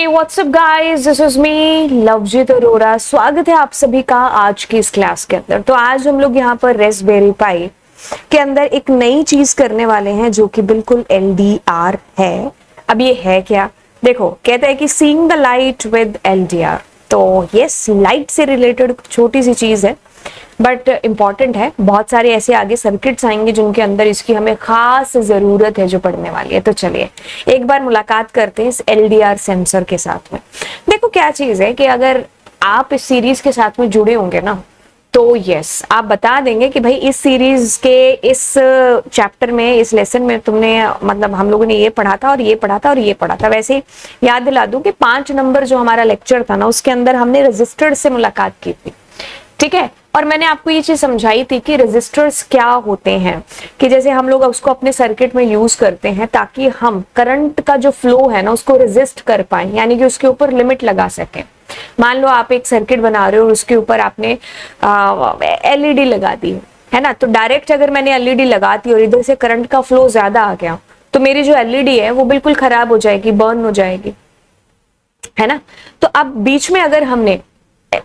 WhatsApp guys, this is me Lovejeet Arora. स्वागत है आप सभी का आज की इस क्लास के अंदर। तो आज हम लोग यहाँ पर रास्पबेरी पाई के अंदर एक नई चीज करने वाले हैं जो कि बिल्कुल एलडीआर है। अब ये है क्या? देखो, कहते हैं कि seeing the light with LDR. तो यस, लाइट से रिलेटेड छोटी सी चीज है बट इंपॉर्टेंट है। बहुत सारे ऐसे आगे सर्किट्स आएंगे जिनके अंदर इसकी हमें खास जरूरत है जो पढ़ने वाली है। तो चलिए एक बार मुलाकात करते हैं इस एलडीआर सेंसर के साथ में। देखो क्या चीज है कि अगर आप इस सीरीज के साथ में जुड़े होंगे ना तो यस, आप बता देंगे कि भाई इस सीरीज के इस चैप्टर में, इस लेसन में तुमने मतलब हम लोगों ने ये पढ़ा था और ये पढ़ा था और ये पढ़ा था। वैसे याद दिला दूं कि 5 नंबर जो हमारा लेक्चर था ना उसके अंदर हमने रजिस्टर से मुलाकात की थी, ठीक है। और मैंने आपको ये चीज समझाई थी कि रजिस्टर्स क्या होते हैं, कि जैसे हम लोग उसको अपने सर्किट में यूज करते हैं ताकि हम करंट का जो फ्लो है ना उसको रेजिस्ट कर पाए, यानी कि उसके ऊपर लिमिट लगा सकें। मान लो आप एक सर्किट बना रहे हो और उसके ऊपर आपने एलईडी लगा दी है ना, तो डायरेक्ट अगर मैंने एलईडी लगा दी और इधर से करंट का फ्लो ज्यादा आ गया तो मेरी जो एलईडी है वो बिल्कुल खराब हो जाएगी, बर्न हो जाएगी, है ना। तो अब बीच में अगर हमने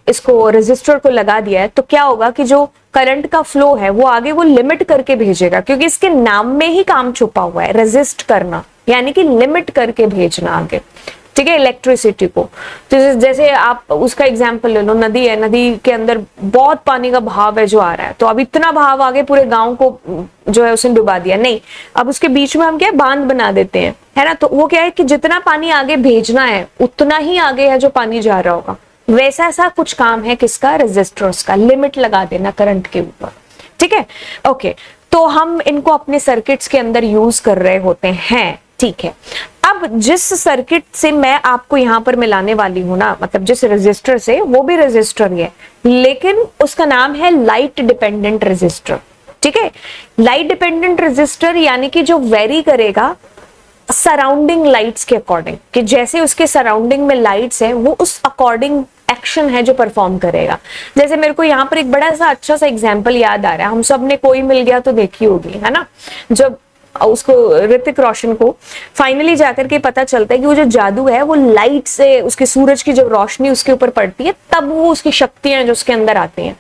इसको रेजिस्टर को लगा दिया है तो क्या होगा कि जो करंट का फ्लो है वो आगे वो लिमिट करके भेजेगा, क्योंकि इसके नाम में ही काम छुपा हुआ है, रेजिस्ट करना यानी कि लिमिट करके भेजना आगे, ठीक है, इलेक्ट्रिसिटी को। तो जैसे आप उसका एग्जांपल ले लो, नदी है, नदी के अंदर बहुत पानी का बहाव है जो आ रहा है, तो अब इतना बहाव आगे पूरे गांव को जो है उसने डुबा दिया, नहीं, अब उसके बीच में हम क्या बांध बना देते हैं, है ना। तो वो क्या है कि जितना पानी आगे भेजना है उतना ही आगे है जो पानी जा रहा होगा। वैसा ऐसा कुछ काम है किसका? रेजिस्टर्स का, लिमिट लगा देना करंट के ऊपर, ठीक है। ओके, तो हम इनको अपने सर्किट्स के अंदर यूज कर रहे होते हैं, ठीक है। अब जिस सर्किट से मैं आपको यहां पर मिलाने वाली हूं ना, मतलब जिस रेजिस्टर से, वो भी रेजिस्टर ही है लेकिन उसका नाम है लाइट डिपेंडेंट रेजिस्टर, ठीक है। लाइट डिपेंडेंट रेजिस्टर यानी कि जो वेरी करेगा सराउंडिंग लाइट्स के अकॉर्डिंग, कि जैसे उसके सराउंडिंग में लाइट्स है वो उस अकॉर्डिंग एक्शन है जो परफॉर्म करेगा। जैसे मेरे को यहाँ पर एक बड़ा सा अच्छा सा एग्जांपल याद आ रहा है, हम सब ने कोई मिल गया तो देखी होगी, है ना। जब उसको ऋतिक रोशन को फाइनली जाकर के पता चलता है कि वो जो जादू है वो लाइट से, उसके सूरज की जब रोशनी उसके ऊपर पड़ती है तब वो उसकी शक्तियां जो उसके अंदर आती हैं,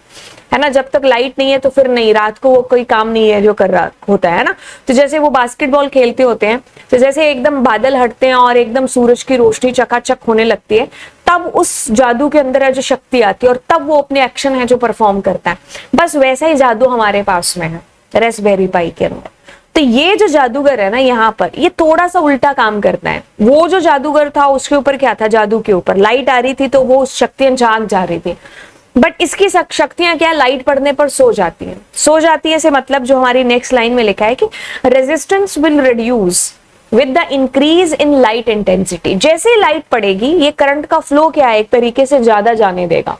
है ना। जब तक लाइट नहीं है तो फिर नहीं, रात को वो कोई काम नहीं है जो कर रहा होता है ना। तो जैसे वो बास्केटबॉल खेलते होते हैं तो जैसे एकदम बादल हटते हैं और एकदम सूरज की रोशनी चकाचक होने लगती है, तब उस जादू के अंदर जो शक्ति आती है और तब वो अपने एक्शन है जो परफॉर्म करता है। बस वैसा ही जादू हमारे पास में है रास्पबेरी पाई के अंदर। तो ये जो जादूगर है ना यहाँ पर, ये थोड़ा सा उल्टा काम करता है। वो जो जादूगर था उसके ऊपर क्या था? जादू के ऊपर लाइट आ रही थी तो वो शक्तियां जाग जा रही थी, बट इसकी शक्तियां क्या, लाइट पड़ने पर सो जाती हैं। सो जाती है से मतलब जो हमारी नेक्स्ट लाइन में लिखा है कि resistance will reduce with the increase in light intensity. जैसे लाइट पड़ेगी ये करंट का फ्लो क्या है, एक तरीके से ज्यादा जाने देगा,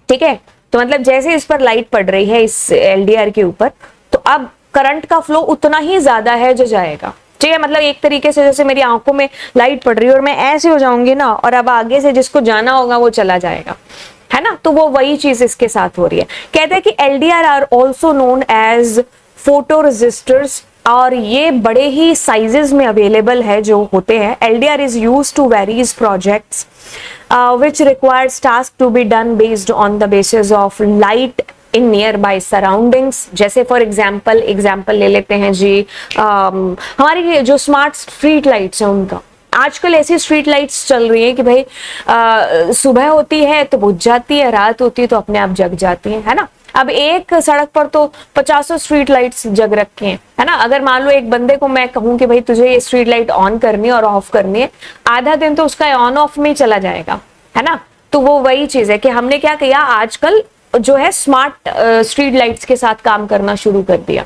ठीक है। तो मतलब जैसे इस पर लाइट पड़ रही है इस एलडीआर के ऊपर, तो अब करंट का फ्लो उतना ही ज्यादा है जो जाएगा, ठीक है। मतलब एक तरीके से जैसे मेरी आंखों में लाइट पड़ रही है और मैं ऐसे हो जाऊंगी ना, और अब आगे से जिसको जाना होगा वो चला जाएगा, है ना। तो वो वही चीज इसके साथ हो रही है। कहते हैं कि LDR are also known as photo resistors, और ये बड़े ही साइजेस में अवेलेबल है जो होते हैं। LDR is used to various projects which requires task to be done based on the basis of light in nearby surroundings। जैसे फॉर एग्जाम्पल ले लेते हैं जी, हमारी जो स्मार्ट स्ट्रीट लाइट्स हैं उनका, आजकल ऐसी स्ट्रीट लाइट्स चल रही है कि भाई सुबह होती है तो बुझ जाती है, रात होती है तो अपने आप जग जाती है ना। अब एक सड़क पर तो 50 स्ट्रीट लाइट्स जग रखी हैं, है ना। अगर मान लो एक बंदे को मैं कहूं कि भाई तुझे ये स्ट्रीट लाइट ऑन करनी है और ऑफ करनी है, आधा दिन तो उसका ऑन ऑफ में ही चला जाएगा, है ना। तो वो वही चीज है कि हमने क्या किया, आजकल जो है स्मार्ट स्ट्रीट लाइट्स के साथ काम करना शुरू कर दिया।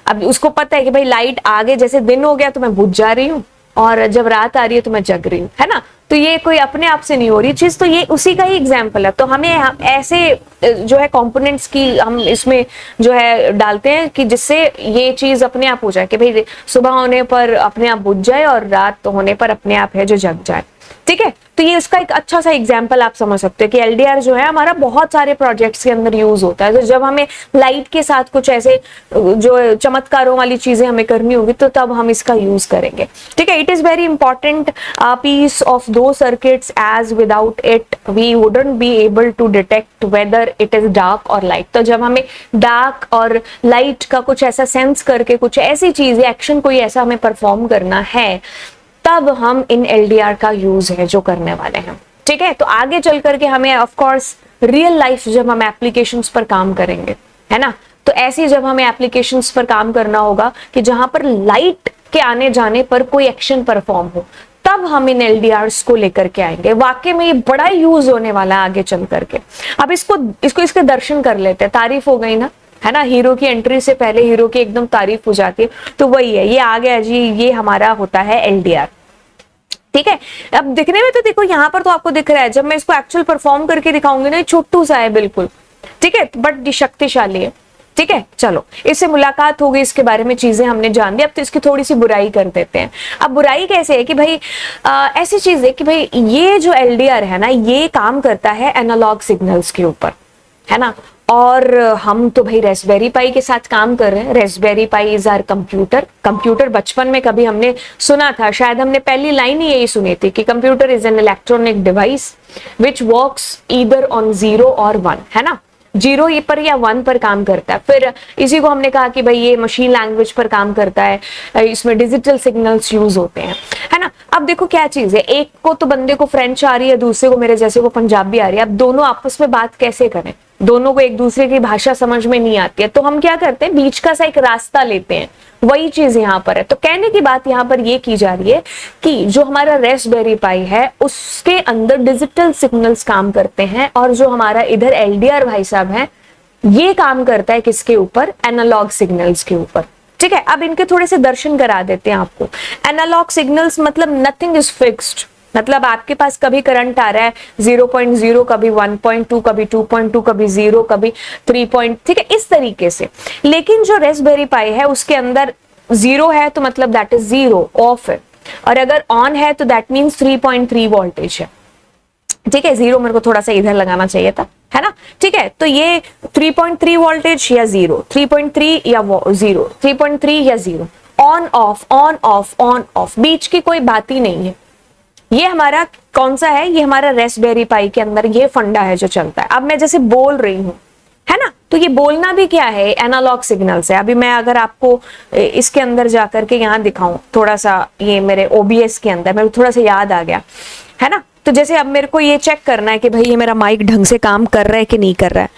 अब उसको पता है कि भाई लाइट आगे, जैसे दिन हो गया तो मैं बुझ जा रही हूँ और जब रात आ रही है तो मैं जग रही हूँ, है ना। तो ये कोई अपने आप से नहीं हो रही चीज, तो ये उसी का ही एग्जाम्पल है। तो हमें ऐसे जो है कंपोनेंट्स की हम इसमें जो है डालते हैं कि जिससे ये चीज अपने आप हो जाए कि भाई सुबह होने पर अपने आप बुझ जाए और रात होने पर अपने आप है जो जग जाए, ठीक है। तो ये उसका एक अच्छा सा एग्जाम्पल आप समझ सकते हो कि एलडीआर जो है हमारा बहुत सारे प्रोजेक्ट्स के अंदर यूज होता है। तो जब हमें लाइट के साथ कुछ ऐसे जो चमत्कारों वाली चीजें हमें करनी होगी तो तब हम इसका यूज करेंगे। ठीक है, it is very important piece of two circuits as without it we wouldn't be able to detect whether it is dark और लाइट। तो जब हमें डार्क और लाइट का कुछ ऐसा सेंस करके कुछ ऐसी चीज एक्शन कोई ऐसा हमें परफॉर्म करना है तब हम इन एलडीआर का यूज है जो करने वाले हैं। ठीक है, तो आगे चल करके हमें ऑफ कोर्स रियल लाइफ जब हम एप्लीकेशंस पर काम करेंगे, है ना, तो ऐसी जब हमें एप्लीकेशंस पर काम करना होगा कि जहां पर लाइट के आने जाने पर कोई एक्शन परफॉर्म हो, तब हम इन एलडीआर्स को लेकर के आएंगे। वाकई में ये बड़ा यूज होने वाला है आगे चल करके। अब इसके दर्शन कर लेते हैं। तारीफ हो गई ना, है ना, हीरो की एंट्री से पहले हीरो की एकदम तारीफ हो जाती है। तो वही है, ये आ गया जी, ये हमारा होता है एलडीआर। ठीक है, अब दिखने में तो देखो यहाँ पर तो आपको दिख रहा है, जब मैं इसको एक्चुअल परफॉर्म करके दिखाऊंगी ना, छोटू सा है बिल्कुल। ठीक है, बट शक्तिशाली है। ठीक है, चलो इससे मुलाकात हो गई, इसके बारे में चीजें हमने जान दी। अब तो इसकी थोड़ी सी बुराई कर देते हैं। अब बुराई कैसे है कि भाई ऐसी चीज है कि भाई ये जो एलडीआर है ना, ये काम करता है एनालॉग सिग्नल्स के ऊपर, है ना, और हम तो भाई रेस्पबेरी पाई के साथ काम कर रहे हैं। Raspberry Pi is our computer बचपन में कभी हमने सुना था, शायद हमने पहली लाइन ही यही सुनी थी कि computer is an electronic device which works either on 0 और 1, है ना, 0 ये पर या 1 पर काम करता है। फिर इसी को हमने कहा कि भाई ये मशीन लैंग्वेज पर काम करता है, इसमें डिजिटल सिग्नल्स यूज होते हैं, है ना। अब देखो क्या चीज है, एक को तो बंदे को फ्रेंच आ रही है, दूसरे को मेरे जैसे को पंजाबी आ रही है। अब दोनों आपस में बात कैसे करें, दोनों को एक दूसरे की भाषा समझ में नहीं आती है, तो हम क्या करते हैं, बीच का सा एक रास्ता लेते हैं। वही चीज यहाँ पर है। तो कहने की बात यहाँ पर ये की जा रही है कि जो हमारा रेस्पबेरी पाई है उसके अंदर डिजिटल सिग्नल्स काम करते हैं, और जो हमारा इधर एलडीआर भाई साहब है ये काम करता है किसके ऊपर, एनालॉग सिग्नल्स के ऊपर। ठीक है, अब इनके थोड़े से दर्शन करा देते हैं आपको। एनालॉग सिग्नल्स मतलब नथिंग इज फिक्स्ड, मतलब आपके पास कभी करंट आ रहा है 0.0, कभी 1.2, कभी 2.2, कभी 0, कभी 3. ठीक है, इस तरीके से। लेकिन जो रेस्पबेरी पाई है उसके अंदर 0 है तो मतलब दैट इज 0, ऑफ है, और अगर ऑन है तो दैट मीन्स 3.3 वोल्टेज है। ठीक है, 0 मेरे को थोड़ा सा इधर लगाना चाहिए था, है ना। ठीक है, तो ये 3.3 वोल्टेज या 0, 3.3 या 0, 3.3 या 0, on off on off on off, बीच की कोई बात ही नहीं है। ये हमारा कौन सा है, ये हमारा रेस्पबेरी पाई के अंदर ये फंडा है जो चलता है। अब मैं जैसे बोल रही हूं, है ना, तो ये बोलना भी क्या है, एनालॉग सिग्नल से। अभी मैं अगर आपको इसके अंदर जाकर के यहाँ दिखाऊं थोड़ा सा, ये मेरे ओबीएस के अंदर मेरे को थोड़ा सा याद आ गया, है ना। तो जैसे अब मेरे को ये चेक करना है कि भाई ये मेरा माइक ढंग से काम कर रहा है कि नहीं कर रहा है,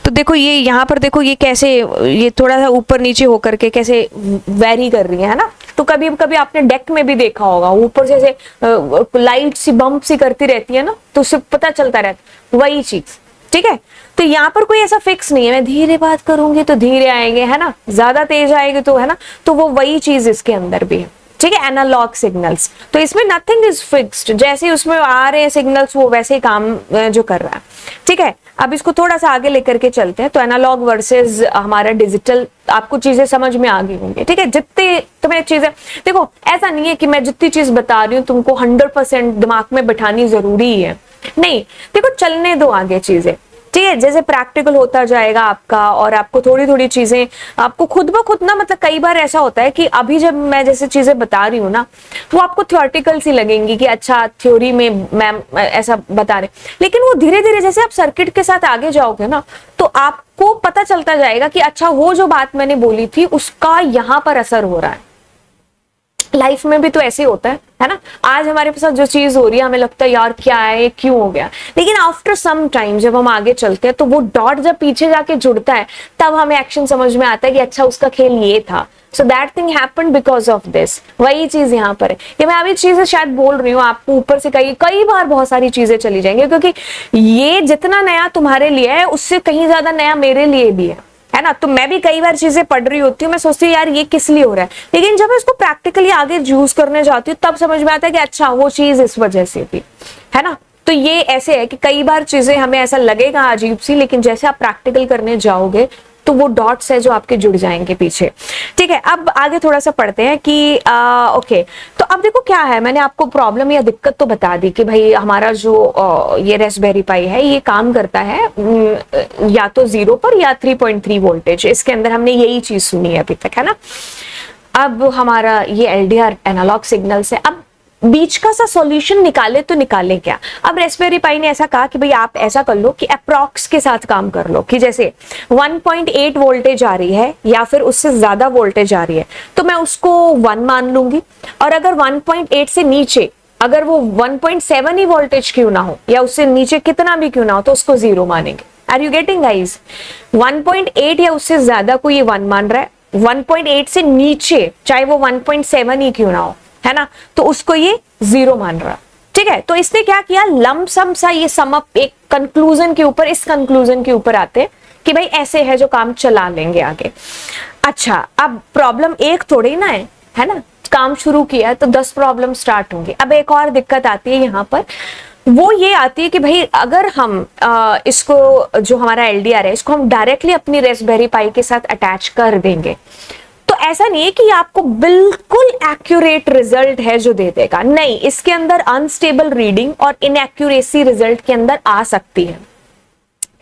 तो देखो ये यहाँ पर देखो ये कैसे, ये थोड़ा सा ऊपर नीचे होकर के कैसे वेरी कर रही है ना। तो कभी कभी आपने डेक में भी देखा होगा, ऊपर से ऐसे लाइट सी बम्प सी करती रहती है ना, तो उससे पता चलता रहता, वही चीज। ठीक है, तो यहाँ पर कोई ऐसा फिक्स नहीं है, मैं धीरे बात करूंगी तो धीरे आएंगे, है ना, ज्यादा तेज आएंगे तो, है ना, तो वो वही चीज इसके अंदर भी है। ठीक है, एनालॉग सिग्नल्स, तो इसमें नथिंग इज फिक्स्ड, जैसे उसमें आ रहे हैं सिग्नल्स वो वैसे ही काम जो कर रहा है। ठीक है, अब इसको थोड़ा सा आगे लेकर के चलते हैं। तो एनालॉग वर्सेस हमारा डिजिटल, आपको चीजें समझ में आ गई होंगी। ठीक है, जितनी तुम्हें चीजें, देखो ऐसा नहीं है कि मैं जितनी चीज बता रही हूँ तुमको 100% दिमाग में बैठानी जरूरी है, नहीं, देखो चलने दो आगे चीजें। ठीक है, जैसे प्रैक्टिकल होता जाएगा आपका, और आपको थोड़ी थोड़ी चीजें आपको खुद ब खुद ना, मतलब कई बार ऐसा होता है कि अभी जब मैं जैसे चीजें बता रही हूँ ना, वो आपको थियोरेटिकल सी लगेंगी कि अच्छा थ्योरी में मैम ऐसा बता रहे, लेकिन वो धीरे धीरे जैसे आप सर्किट के साथ आगे जाओगे ना, तो आपको पता चलता जाएगा कि अच्छा वो जो बात मैंने बोली थी उसका यहाँ पर असर हो रहा है। लाइफ में भी तो ऐसे होता है ना। आज हमारे पास जो चीज हो रही है हमें लगता है यार क्या है, क्यों हो गया, लेकिन आफ्टर सम टाइम जब हम आगे चलते हैं तो वो डॉट जब पीछे जाके जुड़ता है तब हमें एक्शन समझ में आता है कि अच्छा उसका खेल ये था, so that thing happened because of this. वही चीज यहाँ पर है कि मैं अभी चीजें शायद बोल रही हूँ, आपको ऊपर से कई बार बहुत सारी चीजें चली जाएंगी, क्योंकि ये जितना नया तुम्हारे लिए है उससे कहीं ज्यादा नया मेरे लिए भी है ना। तो मैं भी कई बार चीजें पढ़ रही होती हूँ, मैं सोचती हूँ यार ये किस लिए हो रहा है, लेकिन जब मैं इसको प्रैक्टिकली आगे यूज करने जाती हूँ तब समझ में आता है कि अच्छा वो चीज इस वजह से थी, है ना। तो ये ऐसे है कि कई बार चीजें हमें ऐसा लगेगा अजीब सी, लेकिन जैसे आप प्रैक्टिकल करने जाओगे तो वो डॉट्स है जो आपके जुड़ जाएंगे पीछे। ठीक है, अब आगे थोड़ा सा पढ़ते हैं कि ओके, तो अब देखो क्या है, मैंने आपको प्रॉब्लम या दिक्कत तो बता दी कि भाई हमारा जो ये रेस्पबेरी पाई है ये काम करता है या तो 0 पर या 3.3 वोल्टेज, इसके अंदर हमने यही चीज सुनी है अभी तक, है ना। अब हमारा ये एलडीआर एनालॉग सिग्नल्स है, अब बीच का सा सॉल्यूशन निकाले तो निकाले क्या। अब रेस्पबेरी पाई ने ऐसा कहा कि भाई आप ऐसा कर लो कि अप्रॉक्स के साथ काम कर लो, कि जैसे 1.8 वोल्टेज आ रही है या फिर उससे ज्यादा वोल्टेज आ रही है तो मैं उसको 1 मान लूंगी, और अगर 1.8 से नीचे, अगर वो 1.7 ही वोल्टेज क्यों ना हो या उससे नीचे कितना भी क्यों ना हो, तो उसको 0 मानेंगे। Are you getting guys? 1.8 या उससे ज्यादा को ये 1 मान रहा है, 1.8 से नीचे चाहे वो 1.7 ही क्यों ना हो, है ना, तो उसको ये 0 मान रहा। ठीक है, तो इसने क्या किया, लमसम सा ये सम अप एक कंक्लूजन के ऊपर, इस कंक्लूजन के ऊपर आते हैं कि भाई ऐसे है जो काम चला लेंगे आगे। अच्छा, अब प्रॉब्लम एक थोड़ी ना है ना, काम शुरू किया तो 10 प्रॉब्लम स्टार्ट होंगे। अब एक और दिक्कत आती है यहाँ पर, वो ये आती है कि भाई अगर हम इसको जो हमारा एलडीआर है इसको हम डायरेक्टली अपनी रेस्पबेरी पाई के साथ अटैच कर देंगे तो ऐसा नहीं है कि आपको बिल्कुल एक्यूरेट रिजल्ट है जो दे देगा, नहीं, इसके अंदर अनस्टेबल रीडिंग और इनएक्यूरेसी रिजल्ट के अंदर आ सकती है।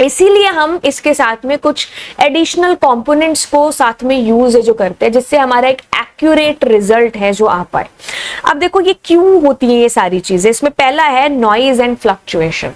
इसीलिए हम इसके साथ में कुछ एडिशनल कंपोनेंट्स को साथ में यूज जो करते हैं जिससे हमारा एक एक्यूरेट रिजल्ट है जो आ पाए। अब देखो ये क्यों होती है ये सारी चीजें, इसमें पहला है नॉइज एंड फ्लक्चुएशन।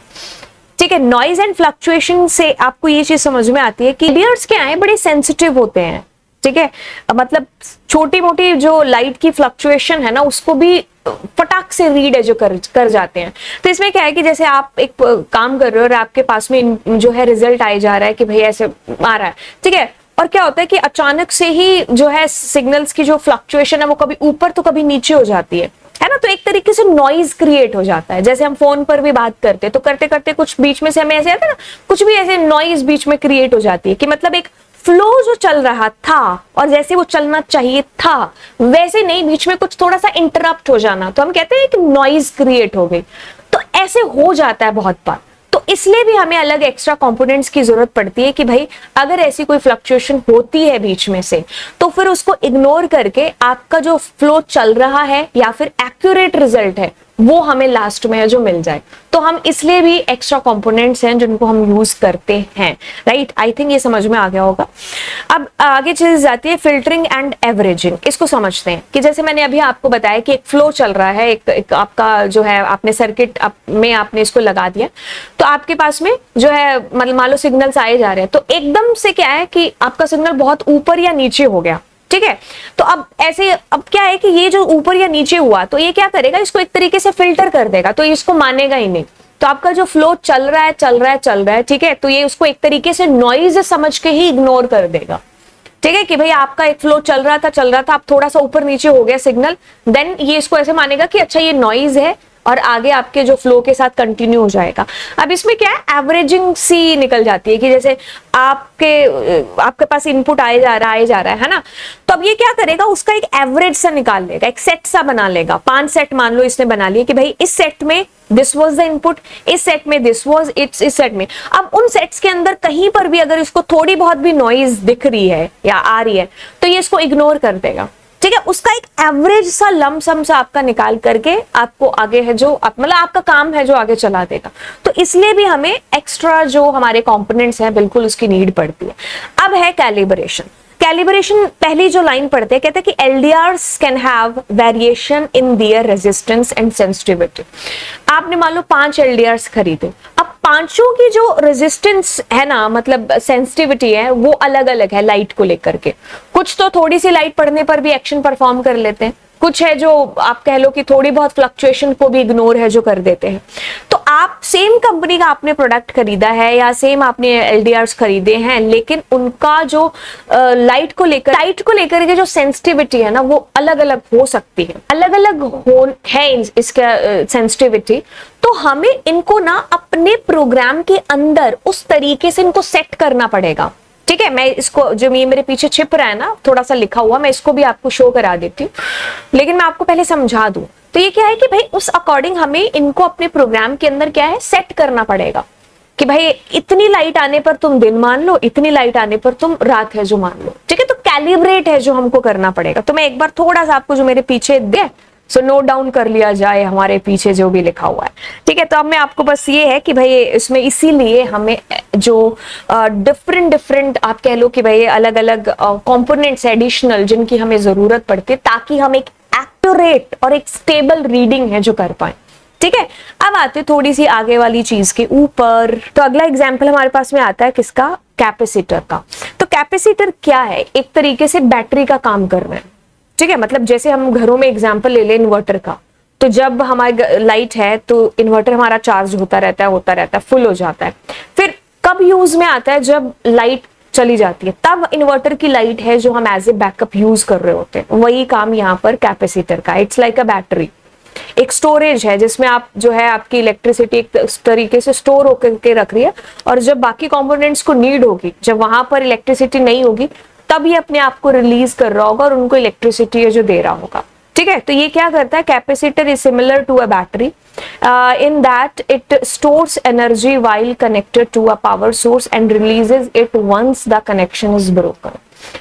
ठीक है, नॉइज एंड फ्लक्चुएशन से आपको ये चीज समझ में आती है कि इयर्स क्या है, बड़े सेंसिटिव होते हैं। ठीक है, मतलब छोटी मोटी जो लाइट की फ्लक्चुएशन है ना उसको भी फटाक से रीड है जो कर जाते हैं। तो इसमें क्या है कि जैसे आप एक काम कर रहे हो और आपके पास में जो है रिजल्ट आए जा रहा है कि भाई ऐसे आ रहा है, ठीक है, और क्या होता है कि अचानक से ही जो है सिग्नल्स की जो फ्लक्चुएशन है वो कभी ऊपर तो कभी नीचे हो जाती है ना, तो एक तरीके से नॉइज क्रिएट हो जाता है। जैसे हम फोन पर भी बात करते हैं तो करते करते कुछ बीच में से हमें ऐसे आता है ना, कुछ भी ऐसे नॉइज बीच में क्रिएट हो जाती है कि मतलब एक फ्लो जो चल रहा था और जैसे वो चलना चाहिए था वैसे नहीं, बीच में कुछ थोड़ा सा इंटरप्ट हो जाना, तो हम कहते हैं कि नॉइज क्रिएट हो गई। तो ऐसे हो जाता है बहुत बार, तो इसलिए भी हमें अलग एक्स्ट्रा कंपोनेंट्स की जरूरत पड़ती है कि भाई अगर ऐसी कोई फ्लक्चुएशन होती है बीच में से तो फिर उसको इग्नोर करके आपका जो फ्लो चल रहा है या फिर एक्यूरेट रिजल्ट है वो हमें लास्ट में है जो मिल जाए। तो हम इसलिए भी एक्स्ट्रा कंपोनेंट्स हैं जिनको हम यूज करते हैं, राइट। आई थिंक ये समझ में आ गया होगा। अब आगे चीज जाती है फिल्टरिंग एंड एवरेजिंग। इसको समझते हैं कि जैसे मैंने अभी आपको बताया कि एक फ्लो चल रहा है, एक आपका जो है आपने सर्किट में आपने इसको लगा दिया तो आपके पास में जो है मतलब मान लो सिग्नल्स आए जा रहे हैं, तो एकदम से क्या है कि आपका सिग्नल बहुत ऊपर या नीचे हो गया, ठीक है। तो अब ऐसे अब क्या है कि ये जो ऊपर या नीचे हुआ तो ये क्या करेगा, इसको एक तरीके से फिल्टर कर देगा, तो इसको मानेगा ही नहीं। तो आपका जो फ्लो चल रहा है, ठीक है, तो ये उसको एक तरीके से नॉइज समझ के ही इग्नोर कर देगा, ठीक है, कि भाई आपका एक फ्लो चल रहा था, आप थोड़ा सा ऊपर नीचे हो गया सिग्नल, देन ये इसको ऐसे मानेगा कि अच्छा ये नॉइज है और आगे आपके जो फ्लो के साथ कंटिन्यू हो जाएगा। अब इसमें क्या है, एवरेजिंग सी निकल जाती है कि जैसे आपके पास इनपुट आए जा रहा है ना, तो अब ये क्या करेगा, उसका एक एवरेज सा निकाल लेगा, एक सेट सा बना लेगा। 5 सेट मान लो इसने बना लिए कि भाई इस सेट में दिस वाज द इनपुट, इस सेट में दिस वाज इट्स, इस सेट में। अब उन सेट्स के अंदर कहीं पर भी अगर इसको थोड़ी बहुत भी नॉइज दिख रही है या आ रही है तो ये इसको इग्नोर कर देगा, ठीक है। उसका एक एवरेज सा लमसम सा आपका निकाल करके आपको आगे है जो मतलब आपका काम है जो आगे चला देगा। तो इसलिए भी हमें एक्स्ट्रा जो हमारे कंपोनेंट्स हैं बिल्कुल उसकी नीड पड़ती है। अब है कैलिब्रेशन। कैलिब्रेशन पहली जो लाइन पढ़ते हैं, कहते हैं कि LDRs can have variation in their resistance and sensitivity. आपने मान लो 5 एलडीआर्स खरीदे, अब पांचों की जो रेजिस्टेंस है ना मतलब सेंसिटिविटी है वो अलग अलग है लाइट को लेकर के। कुछ तो थोड़ी सी लाइट पड़ने पर भी एक्शन परफॉर्म कर लेते हैं, कुछ है जो आप कह लो कि थोड़ी बहुत फ्लक्चुएशन को भी इग्नोर है जो कर देते हैं। तो आप सेम कंपनी का आपने प्रोडक्ट खरीदा है या सेम आपने एलडीआर्स खरीदे हैं, लेकिन उनका जो लाइट को लेकर के जो सेंसिटिविटी है ना वो अलग अलग हो सकती है, अलग अलग है इसका सेंसिटिविटी। तो हमें इनको ना अपने प्रोग्राम के अंदर उस तरीके से इनको सेट करना पड़ेगा, ठीक है। मैं इसको जो मेरे पीछे छिप रहा है ना थोड़ा सा लिखा हुआ, मैं इसको भी आपको शो करा देती हूँ, लेकिन मैं आपको पहले समझा दूं। तो ये क्या है कि भाई उस अकॉर्डिंग हमें इनको अपने प्रोग्राम के अंदर क्या है सेट करना पड़ेगा, कि भाई इतनी लाइट आने पर तुम दिन मान लो, इतनी लाइट आने पर तुम रात है जो मान लो, ठीक है। तो कैलिब्रेट है जो हमको करना पड़ेगा। तो मैं एक बार थोड़ा सा आपको जो मेरे पीछे दे सो नोट डाउन कर लिया जाए हमारे पीछे जो भी लिखा हुआ है, ठीक है। तो अब मैं आपको बस ये है कि भाई इसमें इसीलिए हमें जो डिफरेंट आप कह लो कि भाई अलग अलग कंपोनेंट्स एडिशनल जिनकी हमें जरूरत पड़ती है ताकि हम एक एक्यूरेट और एक स्टेबल रीडिंग है जो कर पाए, ठीक है। अब आते थोड़ी सी आगे वाली चीज के ऊपर। तो अगला एग्जाम्पल हमारे पास में आता है किसका, कैपेसिटर का। तो कैपेसिटर क्या है, एक तरीके से बैटरी का काम कर रहे हैं, ठीक है। मतलब जैसे हम घरों में एग्जाम्पल ले लें इन्वर्टर का, तो जब हमारी लाइट है तो इन्वर्टर हमारा चार्ज होता रहता है, फुल हो जाता है। फिर कब यूज में आता है, जब लाइट चली जाती है, तब इन्वर्टर की लाइट है जो हम एज ए बैकअप यूज कर रहे होते हैं। वही काम यहाँ पर कैपेसिटर का, इट्स लाइक अ बैटरी, एक स्टोरेज है जिसमें आप जो है आपकी इलेक्ट्रिसिटी एक तरीके से स्टोर होकर के रख रही है, और जब बाकी कंपोनेंट्स को नीड होगी, जब वहां पर इलेक्ट्रिसिटी नहीं होगी, तब ये अपने आप को रिलीज कर रहा होगा और उनको इलेक्ट्रिसिटी है जो दे रहा होगा, ठीक है। तो ये क्या करता है, capacitor is similar to a battery in that it stores energy while connected to a power source and releases it once the connection is broken,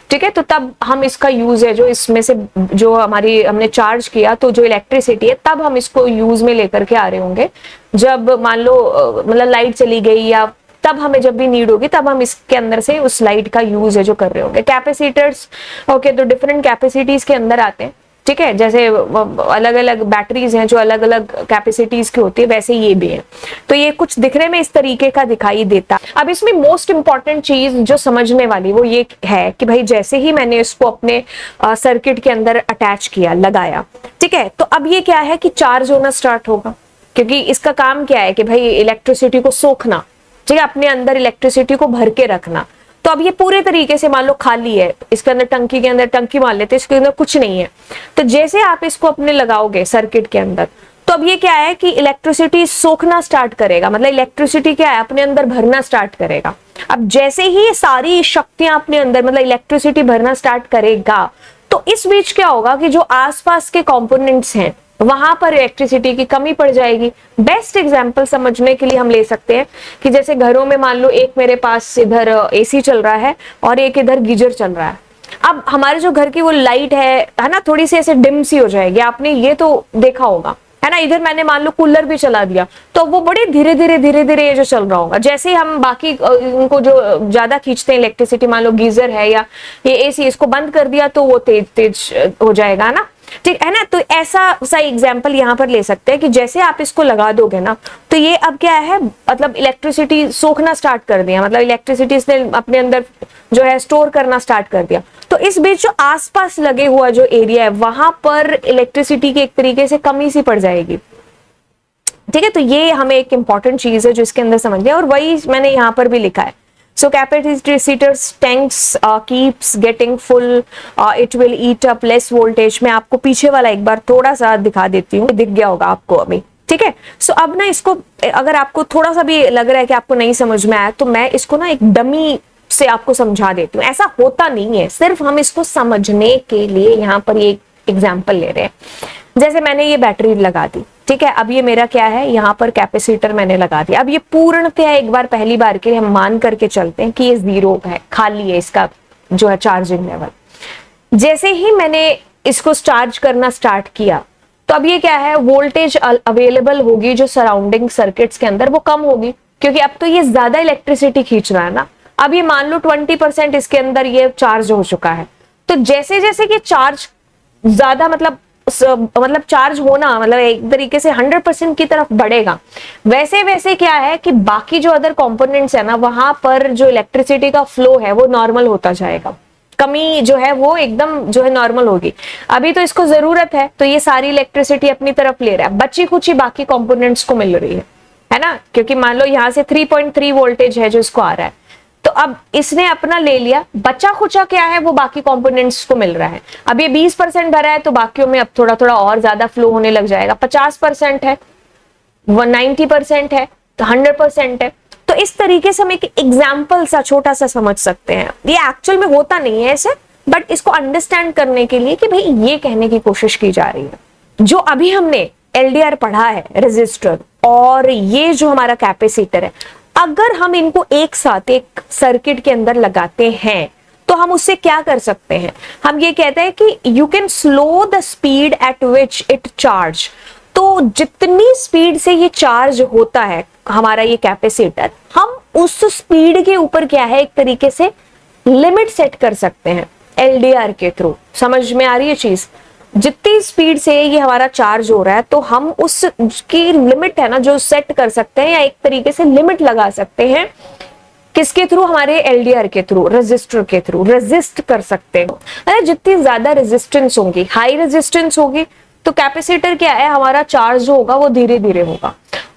ठीक है। तो तब हम इसका यूज है जो इसमें से जो हमने चार्ज किया, तो जो इलेक्ट्रिसिटी है तब हम इसको यूज में लेकर के आ रहे होंगे, जब मान लो मतलब लाइट चली गई, या तब हमें जब भी नीड होगी तब हम इसके अंदर से उस लाइट का यूज है जो कर रहे होंगे। कैपेसिटर्स ओके, तो डिफरेंट कैपेसिटीज के अंदर आते हैं, ठीक है। जैसे अलग अलग बैटरीज हैं जो अलग अलग कैपेसिटीज की होती है, वैसे ये भी है। तो ये कुछ दिखने में इस तरीके का दिखाई देता। अब इसमें मोस्ट इंपॉर्टेंट चीज जो समझने वाली वो ये है कि भाई जैसे ही मैंने इसको अपने सर्किट के अंदर अटैच किया, लगाया, ठीक है, तो अब ये क्या है कि चार्ज होना स्टार्ट होगा, क्योंकि इसका काम क्या है कि भाई इलेक्ट्रिसिटी को सोखना, ठीक है, अपने अंदर इलेक्ट्रिसिटी को भर के रखना। तो अब ये पूरे तरीके से मान लो खाली है, इसके अंदर टंकी के अंदर टंकी मान लेते हैं, इसके अंदर कुछ नहीं है। तो जैसे आप इसको अपने लगाओगे सर्किट के अंदर, तो अब ये क्या है कि इलेक्ट्रिसिटी सोखना स्टार्ट करेगा, मतलब इलेक्ट्रिसिटी क्या है अपने अंदर भरना स्टार्ट करेगा। अब जैसे ही ये सारी शक्तियां अपने अंदर मतलब इलेक्ट्रिसिटी भरना स्टार्ट करेगा, तो इस बीच क्या होगा कि जो आसपास के कंपोनेंट्स हैं वहां पर इलेक्ट्रिसिटी की कमी पड़ जाएगी। बेस्ट एग्जांपल समझने के लिए हम ले सकते हैं कि जैसे घरों में मान लो एक मेरे पास इधर एसी चल रहा है और एक इधर गीजर चल रहा है। अब हमारे जो घर की वो लाइट है ना, थोड़ी सी ऐसे डिम सी हो जाएगी, आपने ये तो देखा होगा, है ना। इधर मैंने मान लो कूलर भी चला दिया, तो वो बड़े धीरे धीरे ये जो चल रहा होगा। जैसे हम बाकी उनको जो ज्यादा खींचते हैं इलेक्ट्रिसिटी, मान लो गीजर है या ये एसी, इसको बंद कर दिया तो वो तेज हो जाएगा ना, ठीक है ना। तो ऐसा सा एग्जाम्पल यहाँ पर ले सकते हैं कि जैसे आप इसको लगा दोगे ना, तो ये अब क्या है, मतलब इलेक्ट्रिसिटी सोखना स्टार्ट कर दिया, मतलब इलेक्ट्रिसिटी इसने अपने अंदर जो है स्टोर करना स्टार्ट कर दिया। तो इस बीच जो आसपास लगे हुआ जो एरिया है वहां पर इलेक्ट्रिसिटी की एक तरीके से कमी सी पड़ जाएगी, ठीक है। तो ये हमें एक इंपॉर्टेंट चीज है जो इसके अंदर समझनी है, और वही मैंने यहाँ पर भी लिखा है। So capacitors tanks keeps getting full, it will eat up less voltage। मैं आपको पीछे वाला एक बार थोड़ा सा दिखा देती हूँ, दिख गया होगा आपको अभी, ठीक है। सो अब ना इसको अगर आपको थोड़ा सा भी लग रहा है कि आपको नहीं समझ में आया, तो मैं इसको ना एक डमी से आपको समझा देती हूँ। ऐसा होता नहीं है, सिर्फ हम इसको समझने के लिए यहाँ पर ये एग्जाम्पल ले रहे हैं। जैसे मैंने ये बैटरी लगा दी, ठीक है, अब ये मेरा क्या है, यहाँ पर कैपेसिटर मैंने लगा दिया। अब ये पूर्णतः एक बार पहली बार के लिए हम मान करके चलते हैं कि ये जीरो है, खाली है इसका जो है चार्जिंग लेवल। जैसे ही मैंने इसको चार्ज करना स्टार्ट किया, तो अब ये क्या है, वोल्टेज अवेलेबल होगी जो सराउंडिंग सर्किट्स के अंदर वो कम होगी, क्योंकि अब तो ये ज्यादा इलेक्ट्रिसिटी खींच रहा है ना। अब ये मान लो 20% इसके अंदर ये चार्ज हो चुका है। तो जैसे जैसे कि चार्ज ज्यादा मतलब चार्ज होना मतलब एक तरीके से 100% की तरफ बढ़ेगा, वैसे वैसे क्या है कि बाकी जो अदर कंपोनेंट्स है ना, वहां पर जो इलेक्ट्रिसिटी का फ्लो है वो नॉर्मल होता जाएगा, कमी जो है वो एकदम जो है नॉर्मल होगी। अभी तो इसको जरूरत है तो ये सारी इलेक्ट्रिसिटी अपनी तरफ ले रहा है, बची कुछ ही बाकी कंपोनेंट्स को मिल रही है ना, क्योंकि मान लो यहाँ से 3.3 वोल्टेज है जो इसको आ रहा है। तो अब इसने अपना ले लिया, बचा खुचा क्या है वो बाकी कंपोनेंट्स को मिल रहा है। अब ये 20% भरा है तो बाकियों में अब थोड़ा थोड़ा और ज्यादा फ्लो होने लग जाएगा। 50% है, 90% है, तो 100% है। तो इस तरीके से हम एक एग्जाम्पल सा छोटा सा समझ सकते हैं। ये एक्चुअल में होता नहीं है ऐसे, बट इसको अंडरस्टैंड करने के लिए कि भाई ये कहने की कोशिश की जा रही है। जो अभी हमने एलडीआर पढ़ा है रेजिस्टर, और ये जो हमारा कैपेसिटर है, अगर हम इनको एक साथ एक सर्किट के अंदर लगाते हैं तो हम उससे क्या कर सकते हैं, हम ये कहते हैं कि you can slow the speed at which it charge. तो जितनी स्पीड से ये चार्ज होता है हमारा ये कैपेसिटर, हम उस स्पीड के ऊपर क्या है एक तरीके से लिमिट सेट कर सकते हैं एलडीआर के थ्रू। समझ में आ रही है चीज? जितनी स्पीड से ये हमारा चार्ज हो रहा है तो हम उसकी लिमिट है ना जो सेट कर सकते हैं, या एक तरीके से लिमिट लगा सकते हैं। किसके थ्रू? हमारे एलडीआर के थ्रू, रेजिस्टर के थ्रू रेजिस्ट कर सकते हैं। अरे जितनी ज्यादा रेजिस्टेंस होगी, हाई रेजिस्टेंस होगी, तो कैपेसिटर क्या है हमारा चार्ज होगा वो धीरे धीरे होगा,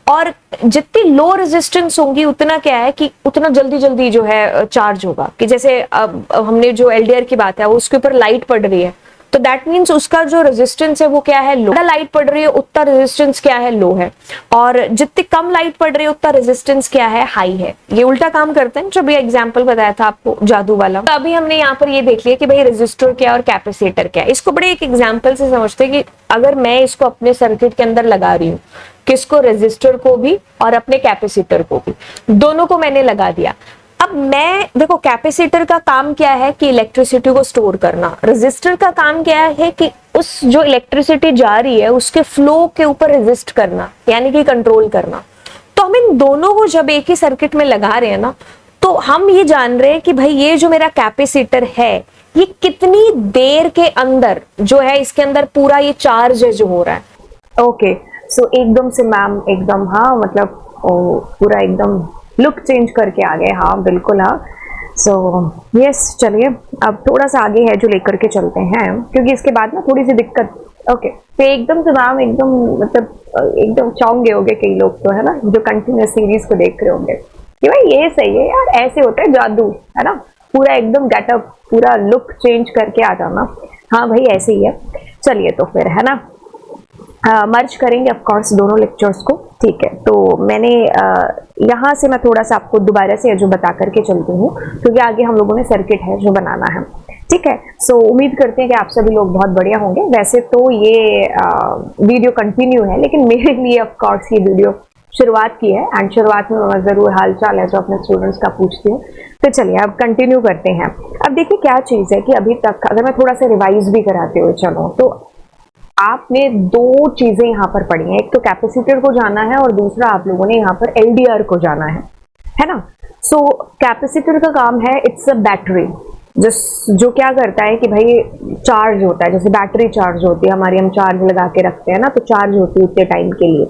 और जितनी लो रेजिस्टेंस होगी उतना क्या है कि उतना जल्दी जल्दी जो है चार्ज होगा। कि जैसे अब हमने जो एलडीआर की बात है उसके ऊपर लाइट पड़ रही है, तो दैट मीन्स उसका जो रेजिस्टेंस है वो क्या है, लो। लाइट पड़ रही है उतना रेजिस्टेंस क्या है, लो है, और जितनी कम लाइट पड़ रही है उतना रेजिस्टेंस क्या है, हाई है। ये उल्टा काम करते हैं, जब ये एग्जांपल बताया था आपको जादू वाला। तो अभी हमने यहाँ पर ये देख लिया कि भाई रेजिस्टर क्या और कैपेसिटर क्या है। इसको बड़े एक एग्जाम्पल से समझते हैं कि अगर मैं इसको अपने सर्किट के अंदर लगा रही हूँ, किसको, रेजिस्टर को भी और अपने कैपेसिटर को भी, दोनों को मैंने लगा दिया। अब मैं देखो कैपेसिटर का काम क्या है कि इलेक्ट्रिसिटी को स्टोर करना, रेजिस्टर का काम क्या है कि उस जो इलेक्ट्रिसिटी जा रही है उसके फ्लो के ऊपर रेजिस्ट करना, यानी कि कंट्रोल करना। तो हम इन दोनों को जब एक ही सर्किट में लगा रहे हैं ना, तो हम ये जान रहे हैं कि भाई ये जो मेरा कैपेसिटर है ये कितनी देर के अंदर जो है इसके अंदर पूरा ये चार्ज है जो हो रहा है। ओके, सो एकदम से मैम एकदम, हाँ मतलब पूरा एकदम लुक चेंज करके आ गए। हाँ बिल्कुल, हाँ। सो यस, चलिए अब थोड़ा सा आगे है जो लेकर के चलते हैं, क्योंकि इसके बाद ना थोड़ी सी दिक्कत। ओके, तो एकदम से मैम एकदम मतलब एकदम चौंक गए होंगे कई लोग तो, है ना, जो कंटिन्यूस सीरीज को देख रहे होंगे कि भाई ये सही है यार, ऐसे होता है जादू, है ना, पूरा एकदम गेटअप, पूरा लुक चेंज करके आ जाना। हाँ भाई ऐसे ही है। चलिए तो फिर है ना मर्ज करेंगे ऑफ कोर्स दोनों लेक्चर्स को। ठीक है, तो मैंने यहाँ से मैं थोड़ा सा आपको दोबारा से जो बता करके चलती हूँ, क्योंकि आगे हम लोगों ने सर्किट है जो बनाना है। ठीक है, सो उम्मीद करते हैं कि आप सभी लोग बहुत बढ़िया होंगे। वैसे तो ये वीडियो कंटिन्यू है, लेकिन मेरे लिए ऑफ कोर्स ये वीडियो शुरुआत की है, एंड शुरुआत में मैं जरूर हाल चाल है जो अपने स्टूडेंट्स का पूछती हूँ। तो चलिए अब कंटिन्यू करते हैं। अब देखिए क्या चीज़ है कि अभी तक अगर मैं थोड़ा सा रिवाइज भी कराते हुए चलूँ तो आपने दो चीजें यहाँ पर पढ़ी हैं, एक तो कैपेसिटर को जाना है और दूसरा आप लोगों ने यहाँ पर एलडीआर को जाना है ना। सो कैपेसिटर का काम है, इट्स अ बैटरी जो क्या करता है कि भाई चार्ज होता है, जैसे बैटरी चार्ज होती है हमारी, हम चार्ज लगा के रखते हैं ना, तो चार्ज होती है उतने टाइम के लिए।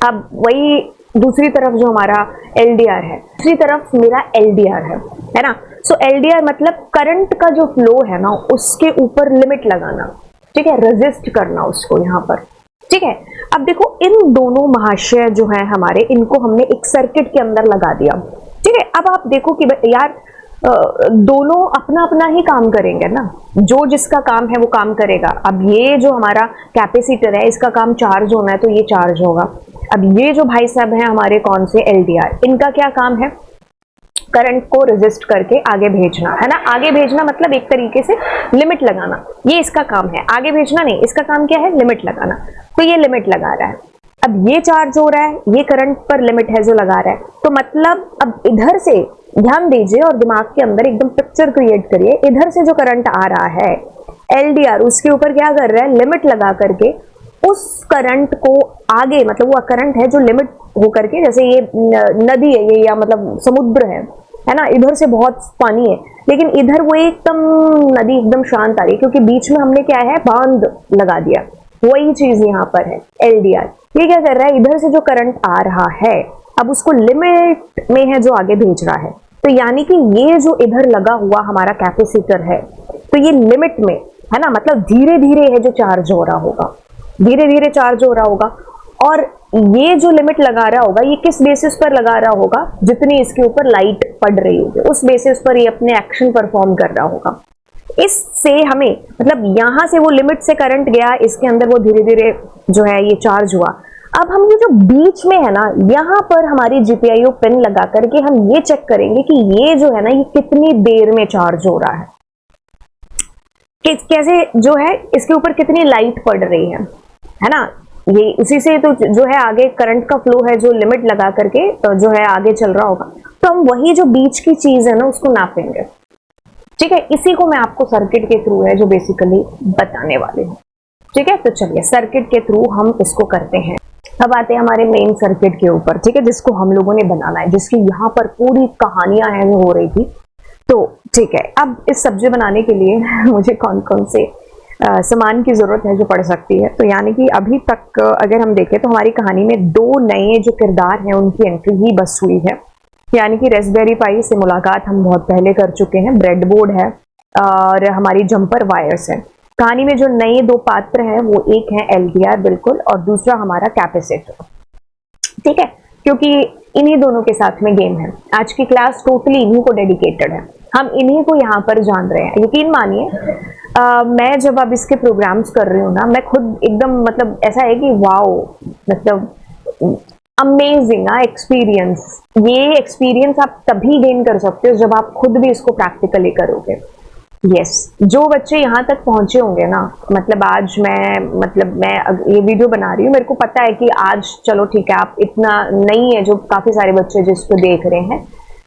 अब वही दूसरी तरफ जो हमारा एलडीआर है, दूसरी तरफ मेरा एलडीआर है ना। सो एलडीआर मतलब करंट का जो फ्लो है ना उसके ऊपर लिमिट लगाना, ठीक है, रेजिस्ट करना उसको यहाँ पर। ठीक है, अब देखो इन दोनों महाशय जो है हमारे, इनको हमने एक सर्किट के अंदर लगा दिया। ठीक है, अब आप देखो कि यार दोनों अपना अपना ही काम करेंगे ना, जो जिसका काम है वो काम करेगा। अब ये जो हमारा कैपेसिटर है इसका काम चार्ज होना है तो ये चार्ज होगा। अब ये जो भाई साहब हैं हमारे कौन से एलडीआर, इनका क्या काम है, करंट को रेजिस्ट करके आगे भेजना, है ना। आगे भेजना मतलब एक तरीके से लिमिट लगाना, ये इसका काम है। आगे भेजना नहीं, इसका काम क्या है, लिमिट लगाना। तो ये लिमिट लगा रहा है। अब ये चार्ज हो रहा है, ये करंट पर लिमिट है जो लगा रहा है। तो मतलब अब इधर से ध्यान दीजिए और दिमाग के अंदर एकदम पिक्चर क्रिएट करिए, इधर से जो करंट आ रहा है एलडीआर, उसके ऊपर क्या कर रहा है, लिमिट लगा करके उस करंट को आगे, मतलब वो करंट है जो लिमिट हो करके, जैसे ये नदी है ये, या मतलब समुद्र है ना, इधर से बहुत पानी है लेकिन इधर वो एकदम नदी एकदम शांत आ रही है, क्योंकि बीच में हमने क्या है, बांध लगा दिया। वही चीज यहाँ पर है एलडीआर। ये क्या कर रहा है, इधर से जो करंट आ रहा है अब उसको लिमिट में है जो आगे भेज रहा है। तो यानी कि ये जो इधर लगा हुआ हमारा कैपेसिटर है, तो ये लिमिट में है ना, मतलब धीरे धीरे है जो चार्ज हो रहा होगा, धीरे धीरे चार्ज हो रहा होगा। और ये जो लिमिट लगा रहा होगा ये किस बेसिस पर लगा रहा होगा, जितनी इसके ऊपर लाइट पड़ रही होगी उस बेसिस पर ये अपने एक्शन परफॉर्म कर रहा होगा। इससे हमें मतलब यहां से वो लिमिट से करंट गया, इसके अंदर वो धीरे धीरे जो है ये चार्ज हुआ। अब हम ये जो बीच में है ना, यहां पर हमारी जीपीआईओ पिन लगा करके हम ये चेक करेंगे कि ये जो है ना ये कितनी देर में चार्ज हो रहा है, कैसे जो है इसके ऊपर कितनी लाइट पड़ रही है ना। ये उसी से तो जो है आगे करंट का फ्लो है, जो लिमिट लगा करके तो जो है आगे चल रहा होगा, तो हम वही जो बीच की चीज है ना उसको नापेंगे। ठीक है, इसी को मैं आपको सर्किट के थ्रू है जो बेसिकली बताने वाले हूँ। ठीक है, तो चलिए सर्किट के थ्रू हम इसको करते हैं। अब आते हैं हमारे मेन सर्किट के ऊपर, ठीक है, जिसको हम लोगों ने बनाना है, जिसकी यहाँ पर पूरी कहानियां हैं जो हो रही थी। तो ठीक है, अब इस सब्जी बनाने के लिए मुझे कौन कौन से सामान की जरूरत है जो पड़ सकती है। तो यानी कि अभी तक अगर हम देखें तो हमारी कहानी में 2 नए जो किरदार हैं उनकी एंट्री ही बस हुई है। यानी कि रेस्पबेरी पाई से मुलाकात हम बहुत पहले कर चुके हैं, ब्रेड बोर्ड है और हमारी जंपर वायर्स है। कहानी में जो नए 2 पात्र हैं वो एक है एलडीआर बिल्कुल, और दूसरा हमारा कैपेसिटर। ठीक है, क्योंकि इन्हीं दोनों के साथ में गेम है। आज की क्लास टोटली इन्हीं को डेडिकेटेड है, हम इन्हीं को यहाँ पर जान रहे हैं। यकीन मानिए मैं जब अब इसके प्रोग्राम्स कर रही हूँ ना, मैं खुद एकदम मतलब ऐसा है कि वाओ, मतलब अमेजिंग एक्सपीरियंस। ये एक्सपीरियंस आप तभी गेन कर सकते हो जब आप खुद भी इसको प्रैक्टिकली करोगे। यस, जो बच्चे यहाँ तक पहुंचे होंगे ना, मतलब आज मैं ये वीडियो बना रही हूँ, मेरे को पता है कि आज चलो ठीक है आप इतना नहीं है जो काफी सारे बच्चे जिसको देख रहे हैं,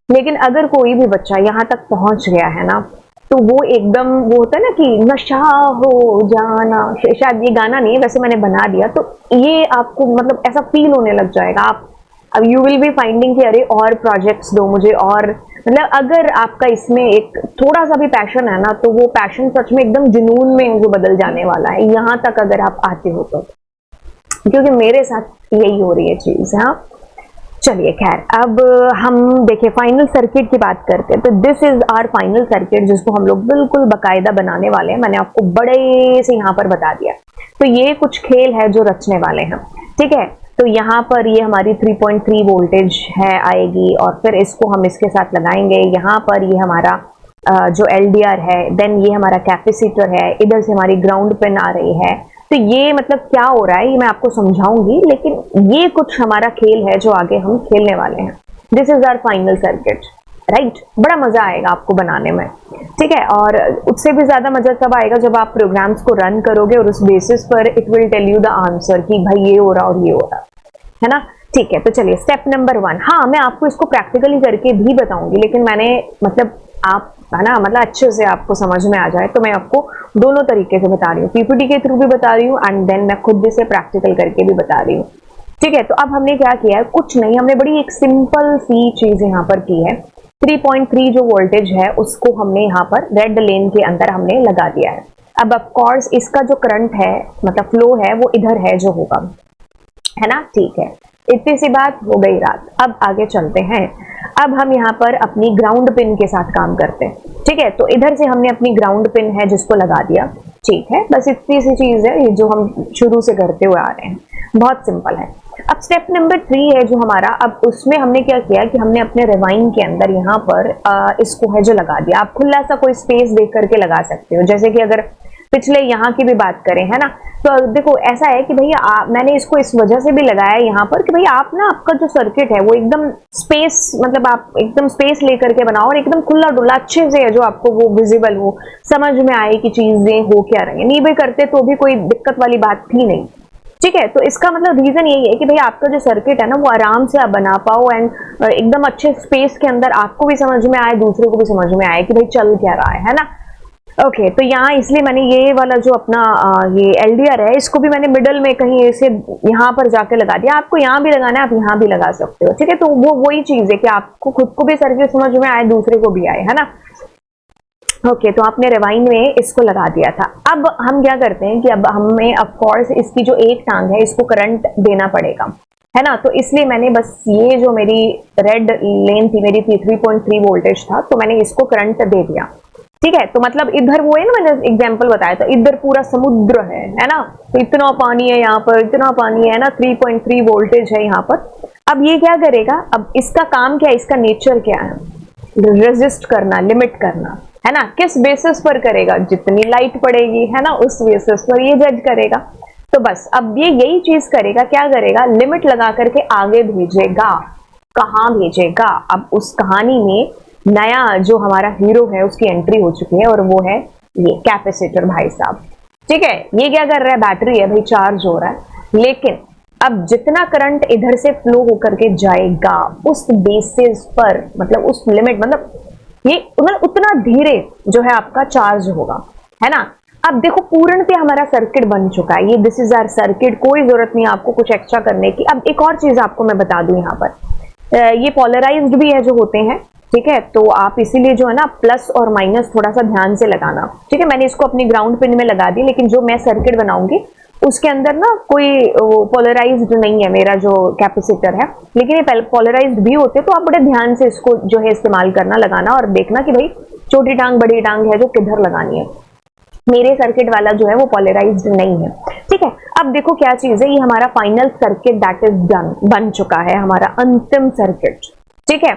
लेकिन अगर कोई भी बच्चा यहाँ तक पहुंच गया है ना, तो वो एकदम वो होता है ना कि नशा हो जाना, शायद ये गाना नहीं है, वैसे मैंने बना दिया, तो ये आपको मतलब ऐसा फील होने लग जाएगा। आप अब यू विल बी फाइंडिंग कि अरे और प्रोजेक्ट्स दो मुझे, और मतलब अगर आपका इसमें एक थोड़ा सा भी पैशन है ना, तो वो पैशन सच में एकदम जुनून में जो बदल जाने वाला है, यहाँ तक अगर आप आते हो तो। क्योंकि मेरे साथ यही हो रही है चीज। हाँ चलिए खैर, अब हम देखिए फाइनल सर्किट की बात करते हैं। तो this is our final circuit, जिसको हम लोग बिल्कुल बाकायदा बनाने वाले हैं। मैंने आपको बड़े से यहाँ पर बता दिया। तो ये कुछ खेल है जो रचने वाले हैं। ठीक है, तो यहाँ पर ये हमारी 3.3 वोल्टेज है आएगी, और फिर इसको हम इसके साथ लगाएंगे। यहाँ पर ये हमारा जो एलडीआर है, देन ये हमारा कैपेसिटर है, इधर से हमारी ग्राउंड पिन आ रही है। तो ये मतलब क्या हो रहा है ये मैं आपको समझाऊंगी, लेकिन ये कुछ हमारा खेल है जो आगे हम खेलने वाले हैं। This is our final circuit, right. बड़ा मजा आएगा आपको बनाने में, ठीक है। और उससे भी ज्यादा मजा तब आएगा जब आप प्रोग्राम्स को रन करोगे और उस बेसिस पर it will tell you the answer कि भाई ये हो रहा और ये हो रहा है ना। ठीक है, तो चलिए स्टेप नंबर 1। हाँ, मैं आपको इसको प्रैक्टिकली करके भी बताऊंगी, लेकिन मैंने मतलब आप है ना, मतलब अच्छे से आपको समझ में आ जाए, तो मैं आपको दोनों तरीके से बता रही हूँ, पीपीटी के थ्रू भी बता रही हूँ एंड देन मैं खुद से प्रैक्टिकल करके भी बता रही हूँ। ठीक है, तो अब हमने क्या किया है, कुछ नहीं, हमने बड़ी एक सिंपल सी चीज यहाँ पर की है। 3.3 जो वोल्टेज है उसको हमने यहाँ पर रेड लेन के अंदर हमने लगा दिया है। अब ऑफ कोर्स इसका जो करंट है मतलब फ्लो है वो इधर है जो होगा, है ना। ठीक है, इतनी सी बात हो गई रात। अब आगे चलते हैं। अब हम यहाँ पर अपनी ग्राउंड पिन के साथ काम करते हैं। ठीक है, तो इधर से हमने अपनी ग्राउंड पिन है जिसको लगा दिया। ठीक है, बस इतनी सी चीज है ये जो हम शुरू से करते हुए आ रहे हैं, बहुत सिंपल है। अब स्टेप नंबर 3 है जो हमारा, अब उसमें हमने क्या किया कि हमने अपने रिवाइंड के अंदर यहाँ पर इसको है जो लगा दिया। आप खुला सा कोई स्पेस देख करके लगा सकते हो, जैसे कि अगर पिछले यहाँ की भी बात करें, है ना, तो देखो ऐसा है कि भैया मैंने इसको इस वजह से भी लगाया यहाँ पर कि भैया आप ना, आपका जो सर्किट है वो एकदम स्पेस, मतलब आप एकदम स्पेस लेकर के बनाओ और एकदम खुला डुला अच्छे से है जो आपको वो विजिबल हो, समझ में आए कि चीजें हो क्या रही है। नहीं भी करते तो भी कोई दिक्कत वाली बात थी नहीं। ठीक है, तो इसका मतलब रीजन यही है कि भैया आपका जो सर्किट है ना वो आराम से आप बना पाओ एंड एकदम अच्छे स्पेस के अंदर आपको भी समझ में आए, दूसरे को भी समझ में आए कि भाई चल क्या रहा है ना। ओके, तो यहाँ इसलिए मैंने ये वाला जो अपना ये एलडीआर है इसको भी मैंने मिडल में कहीं ऐसे यहाँ पर जाके लगा दिया। आपको यहाँ भी लगाना है, आप यहाँ भी लगा सकते हो। ठीक है, तो वो वही चीज है कि आपको खुद को भी सर्किट समझ में आए, दूसरे को भी आए, है ना। ओके, तो आपने रिवाइंड में इसको लगा दिया था। अब हम क्या करते हैं कि अब हमें ऑफ कोर्स इसकी जो एक टांग है इसको करंट देना पड़ेगा, है ना। तो इसलिए मैंने बस ये जो मेरी रेड लेन थी, मेरी 3.3 वोल्टेज था, तो मैंने इसको करंट दे दिया। ठीक है, तो मतलब इधर वो है ना, मैंने एग्जांपल बताया था, इधर पूरा समुद्र है ना, तो इतना पानी है यहाँ पर, इतना पानी है ना, 3.3 वोल्टेज है यहाँ पर। अब ये क्या करेगा, अब इसका काम क्या है, इसका नेचर क्या है, रेजिस्ट करना, लिमिट करना, है ना। किस बेसिस पर करेगा, जितनी लाइट पड़ेगी, है ना, उस बेसिस पर ये जज करेगा। तो बस अब ये यही चीज करेगा, क्या करेगा, लिमिट लगा करके आगे भेजेगा। कहाँ भेजेगा, अब उस कहानी में नया जो हमारा हीरो है उसकी एंट्री हो चुकी है, और वो है ये कैपेसिटर भाई साहब। ठीक है, ये क्या कर रहा है, बैटरी है भाई, चार्ज हो रहा है। लेकिन अब जितना करंट इधर से फ्लो होकर के जाएगा उस बेसिस पर, मतलब उस लिमिट, मतलब ये मतलब उतना धीरे जो है आपका चार्ज होगा, है ना। अब देखो पूर्णतः हमारा सर्किट बन चुका है, ये दिस इज आवर सर्किट, कोई जरूरत नहीं आपको कुछ एक्स्ट्रा करने की। अब एक और चीज आपको मैं बता दूं यहाँ पर, ये पोलराइज्ड भी है जो होते हैं, ठीक है, तो आप इसीलिए जो है ना प्लस और माइनस थोड़ा सा ध्यान से लगाना, ठीक है। मैंने इसको अपनी ग्राउंड पिन में लगा दी, लेकिन जो मैं सर्किट बनाऊंगी उसके अंदर ना कोई पोलराइज्ड नहीं है मेरा जो कैपेसिटर है, लेकिन ये पोलराइज्ड भी होते, तो आप बड़े ध्यान से इसको जो है इस्तेमाल करना, लगाना और देखना कि भाई छोटी टांग बड़ी टांग है जो किधर लगानी है। मेरे सर्किट वाला जो है वो पोलराइज्ड नहीं है, ठीक है। अब देखो क्या चीज है, ये हमारा final circuit that is done, बन चुका है हमारा अंतिम सर्किट, ठीक है।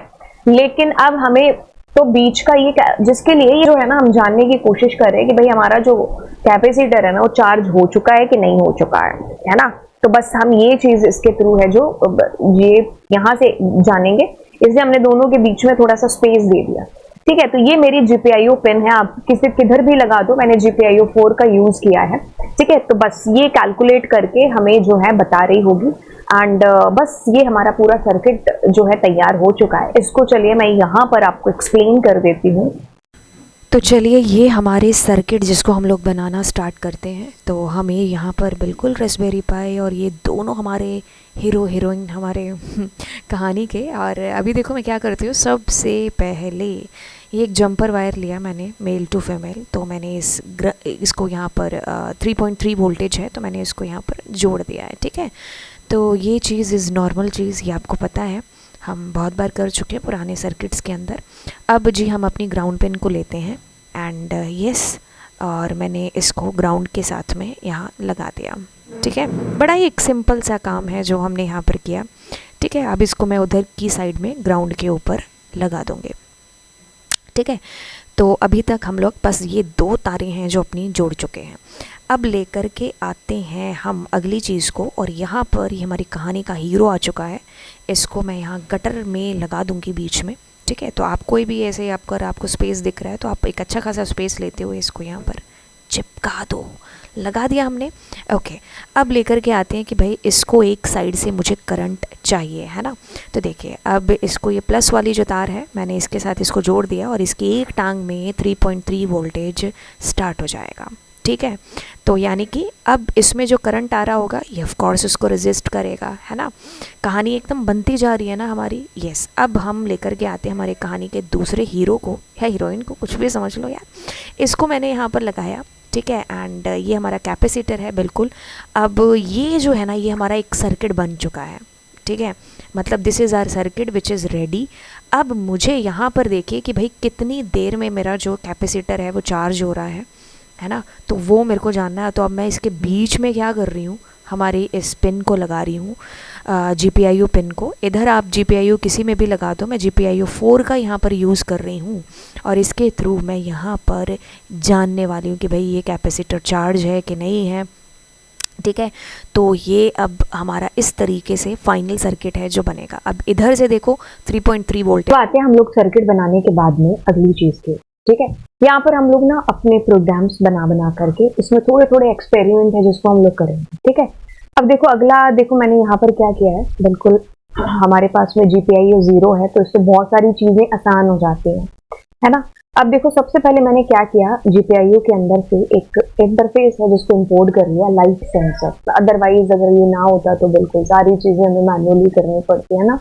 लेकिन अब हमें तो बीच का ये जिसके लिए ये जो है ना हम जानने की कोशिश कर रहे हैं कि भाई हमारा जो कैपेसिटर है ना वो चार्ज हो चुका है कि नहीं हो चुका है ना। तो बस हम ये चीज इसके थ्रू है जो ये यहां से जानेंगे, इसलिए हमने दोनों के बीच में थोड़ा सा स्पेस दे दिया, ठीक है। तो ये मेरी GPIO पिन है, आप किसी किधर भी लगा दो, मैंने GPIO 4 का यूज किया है, ठीक है। तो बस ये कैलकुलेट करके हमें जो है बता रही होगी, एंड बस ये हमारा पूरा सर्किट जो है तैयार हो चुका है। इसको चलिए मैं यहाँ पर आपको एक्सप्लेन कर देती हूँ। तो चलिए ये हमारे सर्किट जिसको हम लोग बनाना स्टार्ट करते हैं। तो हमें यहाँ पर बिल्कुल रेस्पबेरी पाई और ये दोनों हमारे हीरो हीरोइन हमारे कहानी के। और अभी देखो मैं क्या करती हूँ, सबसे पहले ये एक जंपर वायर लिया मैंने मेल टू फीमेल। तो मैंने इसको यहाँ पर 3.3 वोल्टेज है, तो मैंने इसको यहाँ पर जोड़ दिया है, ठीक है। तो ये चीज़ इज़ नॉर्मल चीज़, ये आपको पता है, हम बहुत बार कर चुके हैं पुराने सर्किट्स के अंदर। अब जी हम अपनी ग्राउंड पिन को लेते हैं एंड यस, और मैंने इसको ग्राउंड के साथ में यहाँ लगा दिया, ठीक है। बड़ा ही एक सिंपल सा काम है जो हमने यहाँ पर किया, ठीक है। अब इसको मैं उधर की साइड में ग्राउंड के ऊपर लगा दूँगी, ठीक है। तो अभी तक हम लोग बस ये 2 तारें हैं जो अपनी जोड़ चुके हैं। अब लेकर के आते हैं हम अगली चीज़ को, और यहाँ पर ये हमारी कहानी का हीरो आ चुका है। इसको मैं यहाँ गटर में लगा दूँगी बीच में, ठीक है। तो आप कोई भी ऐसे आपको स्पेस दिख रहा है तो आप एक अच्छा खासा स्पेस लेते हुए इसको यहाँ पर चिपका दो। लगा दिया हमने, ओके। अब लेकर के आते हैं कि भाई इसको एक साइड से मुझे करंट चाहिए, है ना। तो देखिए अब इसको ये प्लस वाली जो तार है मैंने इसके साथ इसको जोड़ दिया, और इसकी एक टांग में 3.3 वोल्टेज स्टार्ट हो जाएगा, ठीक है। तो यानी कि अब इसमें जो करंट आ रहा होगा ये ऑफ कोर्स उसको रेजिस्ट करेगा, है ना। कहानी एकदम बनती जा रही है ना हमारी, यस। अब हम लेकर के आते हैं हमारे कहानी के दूसरे हीरो को या हीरोइन को, कुछ भी समझ लो यार। इसको मैंने यहाँ पर लगाया, ठीक है। एंड ये हमारा कैपेसिटर है बिल्कुल। अब ये जो है ना ये हमारा एक सर्किट बन चुका है, ठीक है। मतलब this is our circuit which is ready. अब मुझे यहाँ पर देखिए कि भाई कितनी देर में मेरा जो कैपेसिटर है वो चार्ज हो रहा है ना, तो वो मेरे को जानना है। तो अब मैं इसके बीच में क्या कर रही हूँ, हमारी इस पिन को लगा रही हूँ, GPIO पिन को। इधर आप GPIO किसी में भी लगा दो, मैं GPIO 4 का यहाँ पर यूज़ कर रही हूँ, और इसके थ्रू मैं यहाँ पर जानने वाली हूँ कि भाई ये कैपेसिटर चार्ज है कि नहीं है, ठीक है। तो ये अब हमारा इस तरीके से फाइनल सर्किट है जो बनेगा। अब इधर से देखो 3.3 वोल्ट। तो आते हैं हम लोग सर्किट बनाने के बाद में अगली चीज के, ठीक है। यहाँ पर हम लोग ना अपने प्रोग्राम्स बना करके इसमें थोड़े थोड़े एक्सपेरिमेंट है जिसको हम लोग करेंगे, ठीक है। अब देखो अगला, देखो मैंने यहाँ पर क्या किया है, बिल्कुल हमारे पास में GPIO 0 है, तो इससे बहुत सारी चीजें आसान हो जाती हैं, है ना। अब देखो सबसे पहले मैंने क्या किया, GPIO के अंदर से एक इंटरफेस है जिसको इंपोर्ट कर लिया, लाइट सेंसर। अदरवाइज अगर ये ना होता तो बिल्कुल सारी चीजें हमें मैनुअली करनी पड़ती है ना।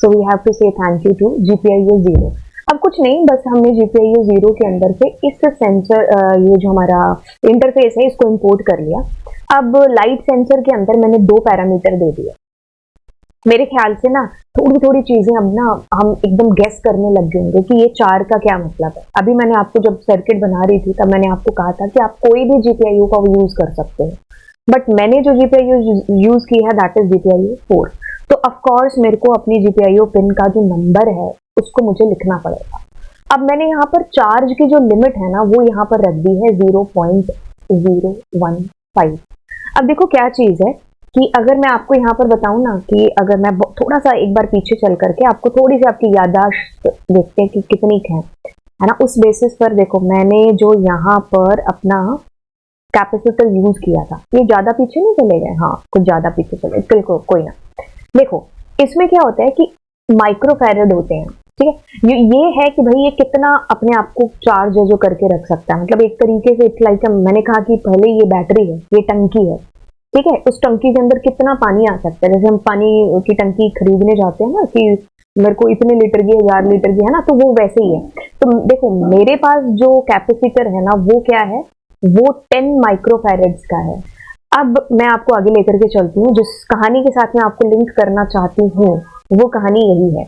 सो वी हैव टू से थैंक यू टू GPIO 0। अब कुछ नहीं, बस हमने GPIO 0 के अंदर से इस सेंसर, ये जो हमारा इंटरफेस है इसको इंपोर्ट कर लिया। अब लाइट सेंसर के अंदर मैंने 2 पैरामीटर दे दिए। मेरे ख्याल से ना थोड़ी थोड़ी चीजें अब ना हम एकदम गेस करने लग जाएंगे कि ये 4 का क्या मतलब है। अभी मैंने आपको जब सर्किट बना रही थी तब मैंने आपको कहा था कि आप कोई भी GPIO का यूज कर सकते हो, बट मैंने जो GPIO यूज की है दैट इज GPIO 4। तो ऑफकोर्स मेरे को अपनी GPIO पिन का जो नंबर है उसको मुझे लिखना पड़ेगा। अब मैंने यहाँ पर चार्ज की जो लिमिट है ना वो यहाँ पर रख दी है 0.015। अब देखो क्या चीज है कि अगर मैं आपको यहाँ पर बताऊं ना कि अगर मैं थोड़ा सा एक बार पीछे चल करके आपको थोड़ी सी आपकी याददाश्त देखते हैं कि कितनी है ना, उस बेसिस पर देखो मैंने जो यहाँ पर अपना कैपेसिटर यूज किया था, ये ज्यादा पीछे नहीं चले गए, हाँ कुछ ज्यादा पीछे चले, बिल्कुल कोई ना। देखो इसमें क्या होता है कि माइक्रोफैरेड होते हैं, ठीक है। ये है कि भाई ये कितना अपने आप को चार्ज है जो करके रख सकता है, मतलब एक तरीके से इट्स लाइक, मैंने कहा कि पहले ये बैटरी है, ये टंकी है, ठीक है। उस टंकी के अंदर कितना पानी आ सकता है, जैसे हम पानी की टंकी खरीदने जाते हैं ना कि मेरे को इतने लीटर की, 1000 लीटर की, है ना, तो वो वैसे ही है। तो देखो मेरे पास जो कैपेसिटर है ना वो क्या है, वो 10 माइक्रोफैरेड्स का है। अब मैं आपको आगे लेकर के चलती हूँ, जिस कहानी के साथ मैं आपको लिंक करना चाहती हूँ वो कहानी यही है।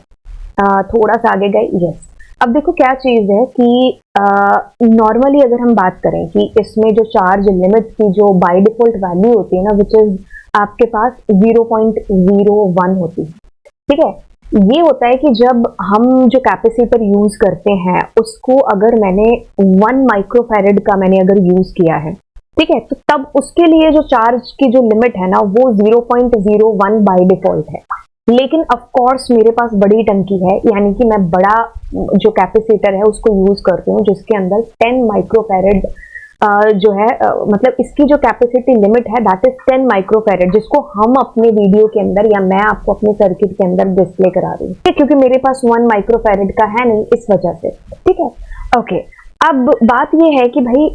थोड़ा सा आगे गए, यस। अब देखो क्या चीज है कि नॉर्मली अगर हम बात करें कि इसमें जो चार्ज लिमिट की जो बाय डिफॉल्ट वैल्यू होती है ना, विच इज आपके पास 0.01 होती है, ठीक है। ये होता है कि जब हम जो कैपेसिटर यूज करते हैं उसको अगर मैंने 1 माइक्रोफैरेड का मैंने अगर यूज किया है, ठीक है, तो तब उसके लिए जो चार्ज की जो लिमिट है ना वो 0.01 बाय डिफॉल्ट है। लेकिन ऑफ कोर्स मेरे पास बड़ी टंकी है, यानी कि मैं बड़ा जो कैपेसिटर है उसको यूज करती हूँ, जिसके अंदर 10 माइक्रोफैरेड जो है मतलब इसकी जो कैपेसिटी लिमिट है दैट इज 10 माइक्रोफैरेड, जिसको हम अपने वीडियो के अंदर या मैं आपको अपने सर्किट के अंदर डिस्प्ले करा रही हूँ, क्योंकि मेरे पास 1 माइक्रोफैरेड का है नहीं, इस वजह से, ठीक है। ओके, अब बात ये है कि भाई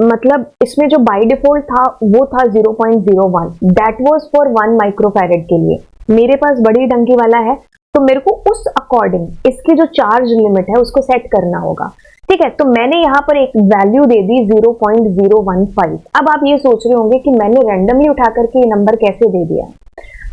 मतलब इसमें जो बाय डिफॉल्ट था वो था 0.01, दैट वाज फॉर 1 माइक्रोफैरेड के लिए। मेरे पास बड़ी टंकी वाला है तो मेरे को उस अकॉर्डिंग इसकी जो चार्ज लिमिट है उसको सेट करना होगा, ठीक है। तो मैंने यहाँ पर एक वैल्यू दे दी 0.015। अब आप ये सोच रहे होंगे कि मैंने रैंडमली उठा करके ये नंबर कैसे दे दिया।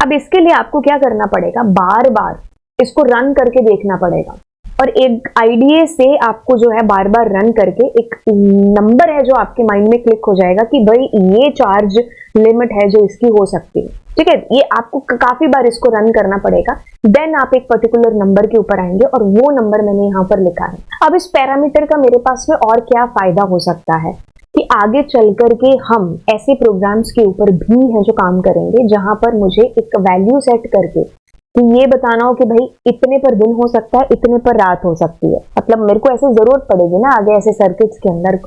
अब इसके लिए आपको क्या करना पड़ेगा, बार बार इसको रन करके देखना पड़ेगा, और एक आईडीए से आपको जो है बार बार रन करके एक नंबर है जो आपके माइंड में क्लिक हो जाएगा कि भाई ये चार्ज लिमिट है जो इसकी हो सकती है, ठीक है। ये आपको काफी बार इसको रन करना पड़ेगा, देन आप एक पर्टिकुलर नंबर के ऊपर आएंगे, और वो नंबर मैंने यहाँ पर लिखा है। अब इस पैरामीटर का मेरे पास में और क्या फायदा हो सकता है कि आगे चल करके हम ऐसे प्रोग्राम्स के ऊपर भी हैं जो काम करेंगे, जहां पर मुझे एक वैल्यू सेट करके कि ये बताना हो कि भाई इतने पर दिन हो सकता है, इतने पर रात हो सकती है। मतलब मेरे को ऐसे जरूरत पड़ेगी ना आगे ऐसे सर्किट्स के अंदर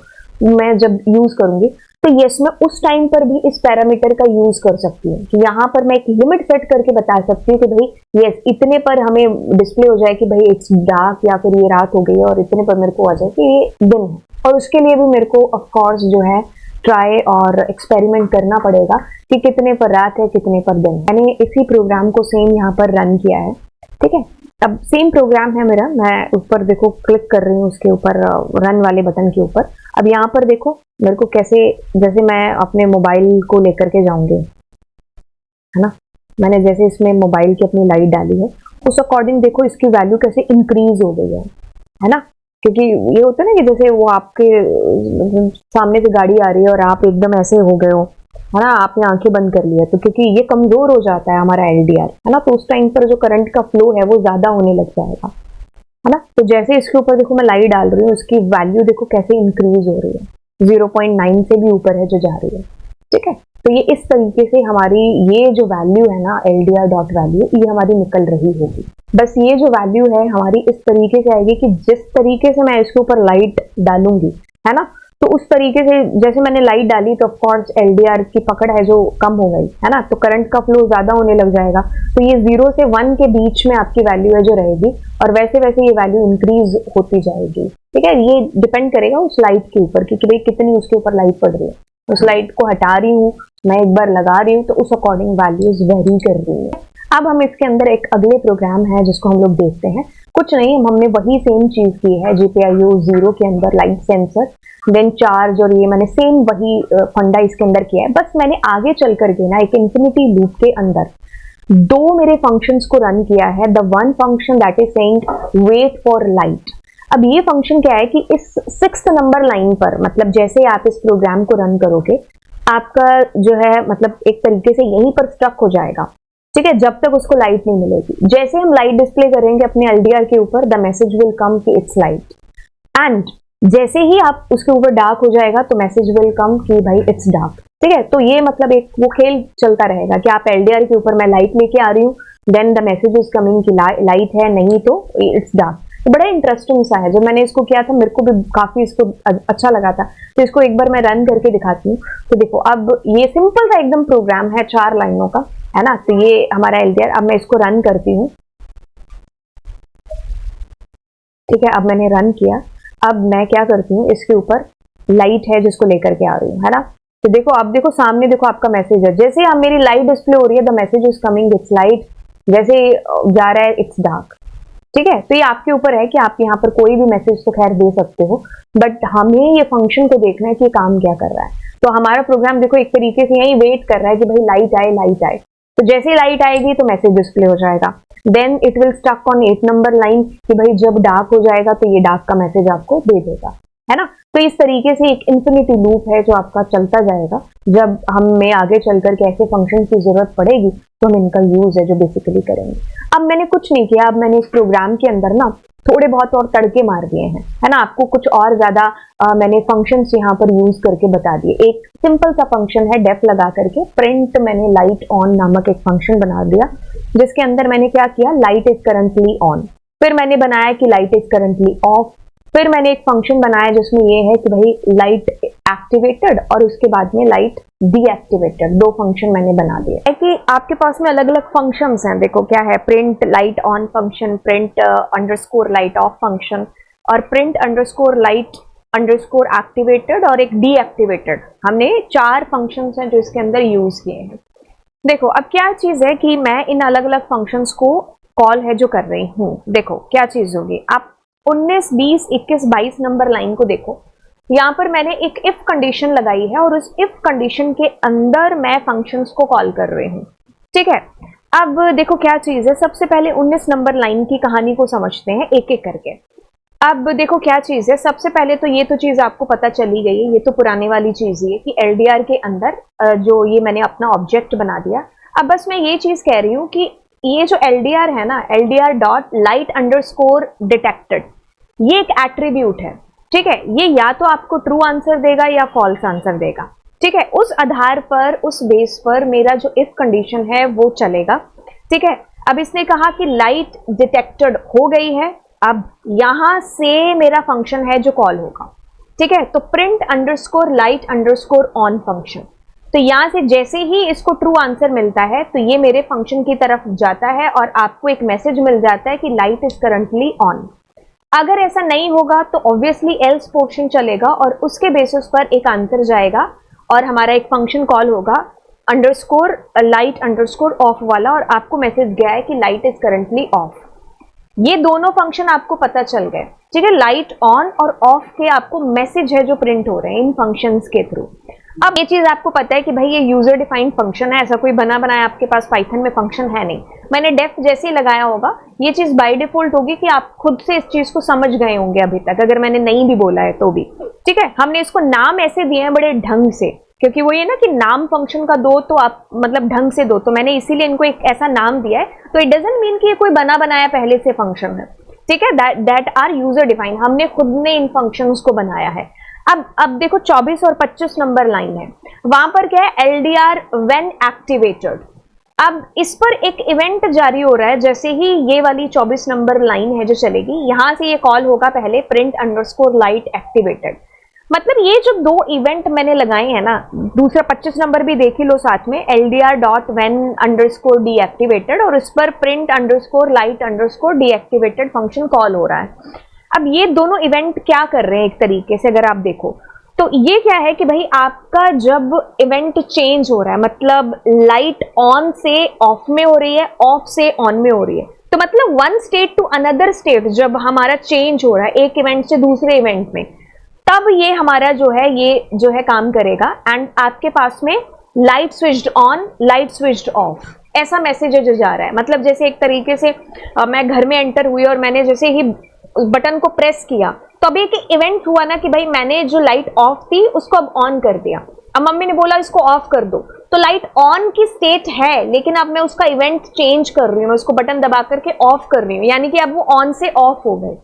मैं जब यूज करूंगी, तो यस मैं उस टाइम पर भी इस पैरामीटर का यूज कर सकती हूँ कि यहाँ पर मैं एक लिमिट सेट करके बता सकती हूँ कि भाई यस इतने पर हमें डिस्प्ले हो जाए कि भाई इट्स डार्क या फिर ये रात हो गई है, और इतने पर मेरे को आ जाए कि ये दिन है। और उसके लिए भी मेरे को ऑफ कोर्स जो है ट्राई और एक्सपेरिमेंट करना पड़ेगा कि कितने पर रात है कितने पर दिन। मैंने इसी प्रोग्राम को सेम यहाँ पर रन किया है, ठीक है। अब सेम प्रोग्राम है मेरा, मैं ऊपर देखो क्लिक कर रही हूँ उसके ऊपर रन वाले बटन के ऊपर। अब यहाँ पर देखो मेरे को कैसे, जैसे मैं अपने मोबाइल को लेकर के जाऊंगी, है ना, मैंने जैसे इसमें मोबाइल की अपनी लाइट डाली है उस अकॉर्डिंग देखो इसकी वैल्यू कैसे इंक्रीज हो गई है ना। क्योंकि ये होता है ना कि जैसे वो आपके सामने से गाड़ी आ रही है और आप एकदम ऐसे हो गए हो, है ना, आपने आंखें बंद कर लिया, तो क्योंकि ये कमजोर हो जाता है हमारा एलडीआर, है ना, तो उस टाइम पर जो करंट का फ्लो है वो ज्यादा होने लग जाएगा, है ना। तो जैसे इसके ऊपर देखो मैं लाइट डाल रही हूँ, उसकी वैल्यू देखो कैसे इंक्रीज हो रही है, 0.9 से भी ऊपर है जो जा रही है, ठीक है। तो ये इस तरीके से हमारी ये जो वैल्यू है ना एलडीआर डॉट वैल्यू, ये हमारी निकल रही होगी। बस ये जो वैल्यू है हमारी इस तरीके से आएगी कि जिस तरीके से मैं इसके ऊपर लाइट डालूंगी, है ना, तो उस तरीके से जैसे मैंने लाइट डाली तो ऑफकोर्स एलडीआर की पकड़ है जो कम हो गई, है ना, तो करंट का फ्लो ज्यादा होने लग जाएगा। तो ये 0 से 1 के बीच में आपकी वैल्यू है जो रहेगी, और वैसे वैसे ये वैल्यू इंक्रीज होती जाएगी, ठीक है। ये डिपेंड करेगा उस लाइट के ऊपर कि भाई कितनी उसके ऊपर लाइट पड़ रही है। उस लाइट को हटा रही हूँ, मैं एक बार लगा रही हूँ, तो उस अकॉर्डिंग वैल्यूज वेरी कर रही है। अब हम इसके अंदर एक अगले प्रोग्राम है जिसको हम लोग देखते हैं। कुछ नहीं, हमने वही सेम चीज की है GPIO 0 के अंदर लाइट सेंसर, देन चार्ज, और ये मैंने सेम वही फंडा इसके अंदर किया है। बस मैंने आगे चल करके ना एक इंफिनिटी लूप के अंदर 2 मेरे फंक्शंस को रन किया है। The one function that is saying wait for light. अब ये फंक्शन क्या है कि इस 6th नंबर लाइन पर, मतलब जैसे आप इस प्रोग्राम को रन करोगे आपका जो है मतलब एक तरीके से यहीं पर स्टक हो जाएगा, ठीक है, जब तक उसको लाइट नहीं मिलेगी। जैसे हम लाइट डिस्प्ले करेंगे अपने एलडीआर के ऊपर, द मैसेज विल कम कि इट्स लाइट, एंड जैसे ही आप उसके ऊपर डार्क हो जाएगा तो मैसेज विल कम कि भाई इट्स डार्क, ठीक है। तो ये मतलब एक वो खेल चलता रहेगा कि आप एलडीआर के ऊपर मैं लाइट लेके आ रही हूँ, then the message is coming कि लाइट है, नहीं तो इट्स डार्क। तो बड़ा इंटरेस्टिंग सा है। जब मैंने इसको किया था मेरे को भी काफी इसको अच्छा लगा था, तो इसको एक बार मैं रन करके दिखाती हूँ। तो देखो अब ये सिंपल सा एकदम प्रोग्राम है 4 लाइनों का, है ना। तो ये हमारा एलडीआर, अब मैं इसको रन करती हूँ। ठीक है, अब मैंने रन किया। अब मैं क्या करती हूँ, इसके ऊपर लाइट है जिसको लेकर के आ रही हूँ, है ना। तो देखो, अब देखो सामने देखो आपका मैसेज है, जैसे अब मेरी लाइट डिस्प्ले हो रही है, the message is coming, its light, जैसे जा रहा है इट्स डार्क। ठीक है, तो ये आपके ऊपर है कि आप यहाँ पर कोई भी मैसेज तो खैर दे सकते हो, बट हमें ये फंक्शन को देखना है कि काम क्या कर रहा है। तो हमारा प्रोग्राम देखो एक तरीके से यही वेट कर रहा है कि भाई लाइट आए, लाइट आए। तो जैसे ही लाइट आएगी तो मैसेज डिस्प्ले हो जाएगा। Then it will stuck on 8 number line कि भाई जब डार्क हो जाएगा तो ये डार्क का मैसेज आपको दे देगा, है ना। तो इस तरीके से एक इन्फिनिटी लूप है जो आपका चलता जाएगा। जब हमें आगे चल करके ऐसे फंक्शन की जरूरत पड़ेगी तो हम इनका यूज है जो बेसिकली करेंगे। अब मैंने कुछ नहीं किया, अब मैंने इस प्रोग्राम के अंदर ना थोड़े बहुत और तड़के मार दिए हैं, है ना। आपको कुछ और ज्यादा मैंने फंक्शंस यहाँ पर यूज करके बता दिए। एक सिंपल सा फंक्शन है डेफ लगा करके प्रिंट, मैंने लाइट ऑन नामक एक फंक्शन बना दिया, जिसके अंदर मैंने क्या किया, लाइट इज करंटली ऑन। फिर मैंने बनाया कि लाइट इज करंटली ऑफ। फिर मैंने एक फंक्शन बनाया जिसमें ये है कि भाई लाइट एक्टिवेटेड और उसके बाद में लाइट डीएक्टिवेटेड, 2 फंक्शन मैंने बना दिए। है कि आपके पास में अलग अलग फंक्शंस हैं। देखो क्या है, print light on function, print underscore light off function, और print underscore light underscore activated, और एक डीएक्टिवेटेड। हमने 4 फंक्शंस हैं जो इसके अंदर यूज किए हैं। देखो अब क्या चीज है कि मैं इन अलग अलग फंक्शंस को कॉल है जो कर रही हूँ। देखो क्या चीज होगी, आप 19, 20, 21, 22 नंबर लाइन को देखो। यहाँ पर मैंने एक इफ कंडीशन लगाई है और उस इफ कंडीशन के अंदर मैं फंक्शंस को कॉल कर रही हूँ। ठीक है, अब देखो क्या चीज है, सबसे पहले 19 नंबर लाइन की कहानी को समझते हैं एक एक करके। अब देखो क्या चीज है, सबसे पहले तो ये तो चीज आपको पता चली गई है, ये तो पुराने वाली चीज ही है कि एलडीआर के अंदर जो ये मैंने अपना ऑब्जेक्ट बना दिया। अब बस मैं ये चीज कह रही हूँ कि ये जो एलडीआर है ना, LDR dot light underscore detected, ये एक एट्रीब्यूट है। ठीक है, ये या तो आपको ट्रू आंसर देगा या फॉल्स आंसर देगा। ठीक है, उस आधार पर, उस बेस पर मेरा जो इफ कंडीशन है वो चलेगा। ठीक है, अब इसने कहा कि लाइट डिटेक्टेड हो गई है, अब यहां से मेरा फंक्शन है जो कॉल होगा। ठीक है, तो print underscore light underscore on function, तो यहां से जैसे ही इसको ट्रू आंसर मिलता है तो ये मेरे फंक्शन की तरफ जाता है और आपको एक मैसेज मिल जाता है कि लाइट इज करंटली ऑन। अगर ऐसा नहीं होगा तो ऑब्वियसली एल्स पोर्शन चलेगा और उसके बेसिस पर एक आंसर जाएगा और हमारा एक फंक्शन कॉल होगा अंडरस्कोर लाइट अंडरस्कोर ऑफ वाला, और आपको मैसेज गया है कि लाइट इज करंटली ऑफ। ये दोनों फंक्शन आपको पता चल गए। ठीक है, लाइट ऑन और ऑफ के आपको मैसेज है जो प्रिंट हो रहे हैं इन फंक्शंस के थ्रू। अब ये चीज आपको पता है कि भाई ये यूजर डिफाइंड फंक्शन है, ऐसा कोई बना बनाया आपके पास पाइथन में फंक्शन है नहीं। मैंने डेफ जैसे ही लगाया होगा, ये चीज बाय डिफॉल्ट होगी कि आप खुद से इस चीज को समझ गए होंगे अभी तक, अगर मैंने नहीं भी बोला है तो भी। ठीक है, हमने इसको नाम ऐसे दिए हैं बड़े ढंग से, क्योंकि वो ये ना कि नाम फंक्शन का दो तो आप मतलब ढंग से दो, तो मैंने इसीलिए इनको एक ऐसा नाम दिया है। तो इट डजंट मीन कि ये कोई बना बनाया पहले से फंक्शन है। ठीक है, दैट आर यूजर डिफाइंड, हमने खुद ने इन फंक्शंस को बनाया है। अब देखो 24 और 25 नंबर लाइन है, वहां पर क्या है, एलडीआर व्हेन एक्टिवेटेड। अब इस पर एक इवेंट जारी हो रहा है, जैसे ही ये वाली 24 नंबर लाइन है जो चलेगी, यहां से ये कॉल होगा पहले प्रिंट अंडरस्कोर लाइट एक्टिवेटेड। मतलब ये जो 2 इवेंट मैंने लगाए हैं ना, दूसरा 25 नंबर भी देख ही लो साथ में, LDR dot when underscore deactivated और उस पर print underscore light underscore deactivated function call हो रहा है। अब ये दोनों इवेंट क्या कर रहे हैं एक तरीके से अगर आप देखो तो ये क्या है कि भाई आपका जब इवेंट चेंज हो रहा है, मतलब लाइट ऑन से ऑफ में हो रही है, ऑफ से ऑन में हो रही है, तो मतलब one state to another state जब हमारा चेंज हो रहा है एक इवेंट से दूसरे इवेंट में, तब ये हमारा जो है काम करेगा। एंड आपके पास में light switched on light switched off ऐसा मैसेज जो जा रहा है। मतलब जैसे एक तरीके से मैं घर में एंटर हुई और मैंने जैसे ही बटन को प्रेस किया तो अभी एक इवेंट हुआ ना कि भाई मैंने जो लाइट ऑफ थी उसको अब ऑन कर दिया। अब मम्मी ने बोला इसको ऑफ कर दो, तो लाइट ऑन की स्टेट है लेकिन अब मैं उसका इवेंट चेंज कर रही हूँ, मैं उसको बटन दबा करके ऑफ कर रही हूँ, यानी कि अब वो ऑन से ऑफ हो गए।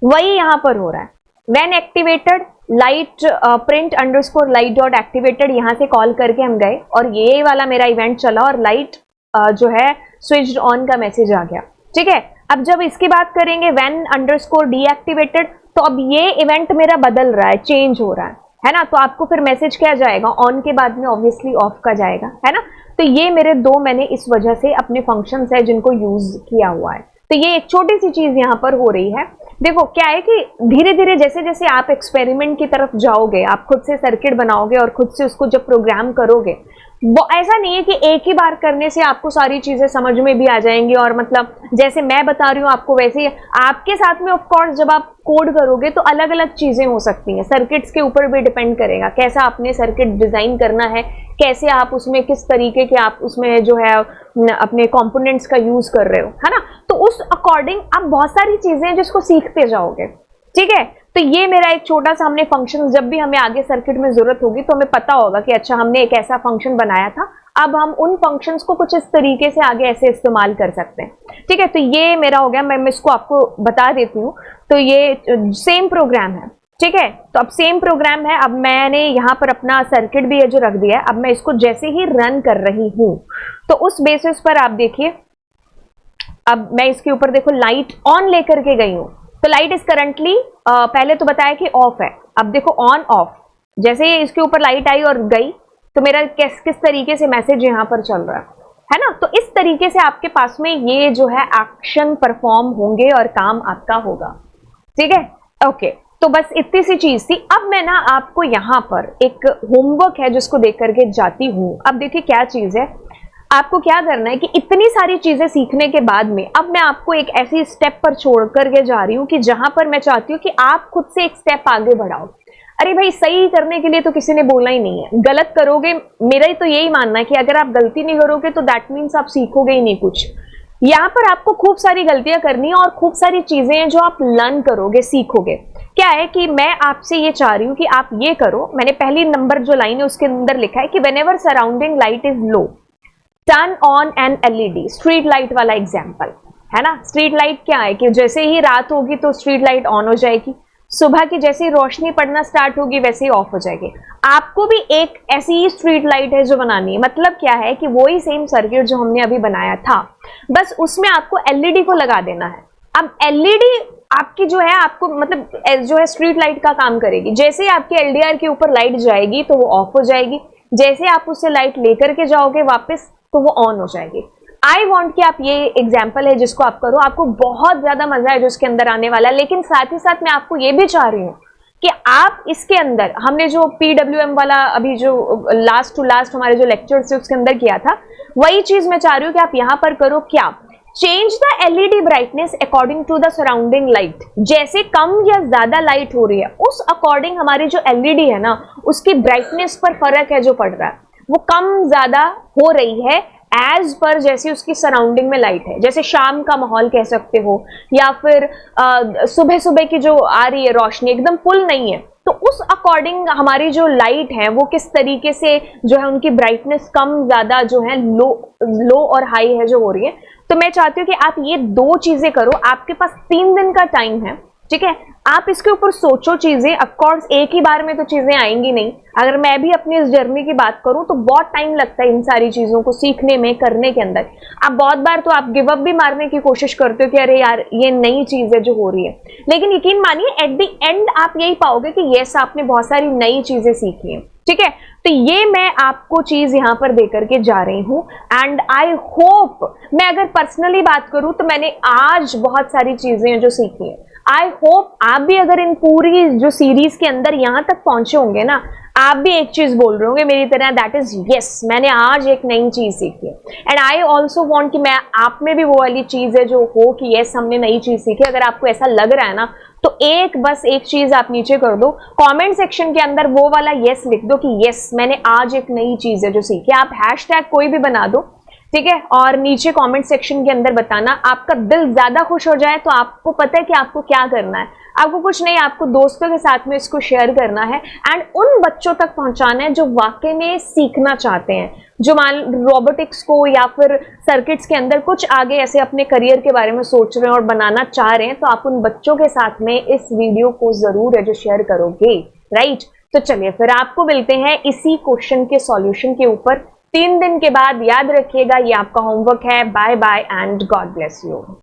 वही यहां पर हो रहा है। When activated light print underscore light dot activated, यहां से कॉल करके हम गए और ये वाला मेरा इवेंट चला और लाइट जो है स्विच्ड ऑन का मैसेज आ गया। ठीक है, अब जब इसकी बात करेंगे when अंडरस्कोर डीएक्टिवेटेड, तो अब ये इवेंट मेरा बदल रहा है, चेंज हो रहा है ना। तो आपको फिर मैसेज क्या जाएगा, ऑन के बाद में ऑब्वियसली ऑफ का जाएगा, है ना। तो ये मेरे दो मैंने इस वजह से अपने फंक्शंस है जिनको यूज किया हुआ है। तो ये एक छोटी सी चीज यहाँ पर हो रही है। देखो क्या है कि धीरे धीरे जैसे जैसे आप एक्सपेरिमेंट की तरफ जाओगे, आप खुद से सर्किट बनाओगे और खुद से उसको जब प्रोग्राम करोगे, वो ऐसा नहीं है कि एक ही बार करने से आपको सारी चीजें समझ में भी आ जाएंगी और मतलब जैसे मैं बता रही हूँ आपको वैसे ही आपके साथ में ऑफ कोर्स जब आप कोड करोगे तो अलग अलग चीजें हो सकती हैं। सर्किट्स के ऊपर भी डिपेंड करेगा कैसा आपने सर्किट डिजाइन करना है, कैसे आप उसमें किस तरीके के आप उसमें जो है अपने कंपोनेंट्स का यूज कर रहे हो, है ना। तो उस अकॉर्डिंग आप बहुत सारी चीजें हैं जिसको सीखते जाओगे, ठीक है। तो ये मेरा एक छोटा सा हमने फंक्शन, जब भी हमें आगे सर्किट में जरूरत होगी तो हमें पता होगा कि अच्छा हमने एक ऐसा फंक्शन बनाया था, अब हम उन फंक्शंस को कुछ इस तरीके से आगे ऐसे इस्तेमाल कर सकते हैं, ठीक है। तो ये मेरा हो गया, मैं इसको आपको बता देती हूँ। तो ये सेम प्रोग्राम है, ठीक है। तो अब सेम प्रोग्राम है, अब मैंने यहाँ पर अपना सर्किट भी है जो रख दिया है। अब मैं इसको जैसे ही रन कर रही हूँ तो उस बेसिस पर आप देखिए, अब मैं इसके ऊपर देखो लाइट ऑन लेकर के गई हूँ, तो लाइट इज करंटली पहले तो बताया कि ऑफ है, अब देखो ऑन ऑफ, जैसे ही इसके ऊपर लाइट आई और गई तो मेरा किस तरीके से मैसेज यहाँ पर चल रहा है ना। तो इस तरीके से आपके पास में ये जो है एक्शन परफॉर्म होंगे और काम आपका होगा, ठीक है। ओके, तो बस इतनी सी चीज थी। अब मैं ना आपको यहाँ पर एक होमवर्क है जिसको देख करके जाती हूँ। अब देखिए क्या चीज है, आपको क्या करना है कि इतनी सारी चीजें सीखने के बाद में अब मैं आपको एक ऐसी स्टेप पर छोड़ करके जा रही हूँ कि जहां पर मैं चाहती हूँ कि आप खुद से एक स्टेप आगे बढ़ाओ। अरे भाई, सही करने के लिए तो किसी ने बोलना ही नहीं है, गलत करोगे, मेरा तो यही मानना है कि अगर आप गलती नहीं करोगे तो दैट मीन्स आप सीखोगे ही नहीं कुछ। यहाँ पर आपको खूब सारी गलतियां करनी है और खूब सारी चीजें हैं जो आप लर्न करोगे, सीखोगे। क्या है कि मैं आपसे ये चाह रही हूँ कि आप ये करो, मैंने पहली नंबर जो लाइन है उसके अंदर लिखा है कि whenever surrounding light is low turn on an LED, street light वाला एग्जाम्पल है ना। स्ट्रीट लाइट क्या है कि जैसे ही रात होगी तो स्ट्रीट लाइट ऑन हो जाएगी, सुबह की जैसे ही रोशनी पड़ना स्टार्ट होगी वैसे ही ऑफ हो जाएगी। आपको भी एक ऐसी ही स्ट्रीट लाइट है जो बनानी है। मतलब क्या है कि वही सेम सर्किट जो हमने अभी बनाया था, बस उसमें आपको एलईडी को लगा देना है। अब एलईडी आपकी जो है आपको मतलब जो है स्ट्रीट लाइट का काम करेगी। जैसे ही आपके एलडीआर के ऊपर लाइट जाएगी तो वो ऑफ हो जाएगी, जैसे आप उससे लाइट लेकर के जाओगे वापस तो वो ऑन हो जाएगी। आई वॉन्ट कि आप ये एग्जाम्पल है जिसको आप करो, आपको बहुत ज्यादा मजा है जो इसके अंदर आने वाला है। लेकिन साथ ही साथ मैं आपको ये भी चाह रही हूँ कि आप इसके अंदर, हमने जो PWM वाला अभी जो लास्ट टू लास्ट हमारे जो लेक्चर से उसके अंदर किया था, वही चीज मैं चाह रही हूँ कि आप यहाँ पर करो। क्या, change the LED brightness according to the surrounding light. जैसे कम या ज्यादा लाइट हो रही है उस अकॉर्डिंग हमारी जो एलईडी है ना उसकी ब्राइटनेस पर फर्क है जो पड़ रहा है, वो कम ज्यादा हो रही है एज पर जैसे उसकी सराउंडिंग में लाइट है। जैसे शाम का माहौल कह सकते हो, या फिर सुबह सुबह की जो आ रही है रोशनी एकदम फुल नहीं है, तो उस अकॉर्डिंग हमारी जो लाइट है वो किस तरीके से जो है उनकी ब्राइटनेस कम ज्यादा जो है लो और हाई है जो हो रही है। तो मैं चाहती हूँ कि आप ये दो चीजें करो। आपके पास 3 दिन का टाइम है, ठीक है। आप इसके ऊपर सोचो चीजें। ऑफ कोर्स एक ही बार में तो चीजें आएंगी नहीं। अगर मैं भी अपनी इस जर्नी की बात करूं तो बहुत टाइम लगता है इन सारी चीजों को सीखने में, करने के अंदर। आप बहुत बार तो आप गिव अप भी मारने की कोशिश करते हो कि अरे यार ये नई चीज है जो हो रही है, लेकिन यकीन मानिए एट द एंड आप यही पाओगे कि यस आपने बहुत सारी नई चीजें सीखी हैं, ठीक है। तो ये मैं आपको चीज यहां पर देकर के जा रही हूं एंड आई होप, मैं अगर पर्सनली बात करूं तो मैंने आज बहुत सारी चीजें जो सीखी हैं, आई होप आप भी अगर इन पूरी जो सीरीज के अंदर यहां तक पहुंचे होंगे ना, आप भी एक चीज बोल रहे होंगे मेरी तरह, दैट इज यस मैंने आज एक नई चीज सीखी है। एंड आई ऑल्सो वॉन्ट कि मैं आप में भी वो वाली चीज है जो हो कि यस हमने नई चीज सीखी। अगर आपको ऐसा लग रहा है ना तो बस एक चीज आप नीचे कर दो, कमेंट सेक्शन के अंदर वो वाला यस लिख दो कि यस मैंने आज एक नई चीज है जो सीखी। आप हैशटैग कोई भी बना दो, ठीक है, और नीचे कमेंट सेक्शन के अंदर बताना। आपका दिल ज्यादा खुश हो जाए तो आपको पता है कि आपको क्या करना है। आपको कुछ नहीं, आपको दोस्तों के साथ में इसको शेयर करना है एंड उन बच्चों तक पहुंचाना है जो वाकई में सीखना चाहते हैं, जो मान रोबोटिक्स को या फिर सर्किट्स के अंदर कुछ आगे ऐसे अपने करियर के बारे में सोच रहे हैं और बनाना चाह रहे हैं। तो आप उन बच्चों के साथ में इस वीडियो को जरूर है जो शेयर करोगे, राइट। तो चलिए फिर आपको मिलते हैं इसी क्वेश्चन के सॉल्यूशन के ऊपर 3 दिन के बाद। याद रखिएगा ये आपका होमवर्क है। Bye bye and God bless you.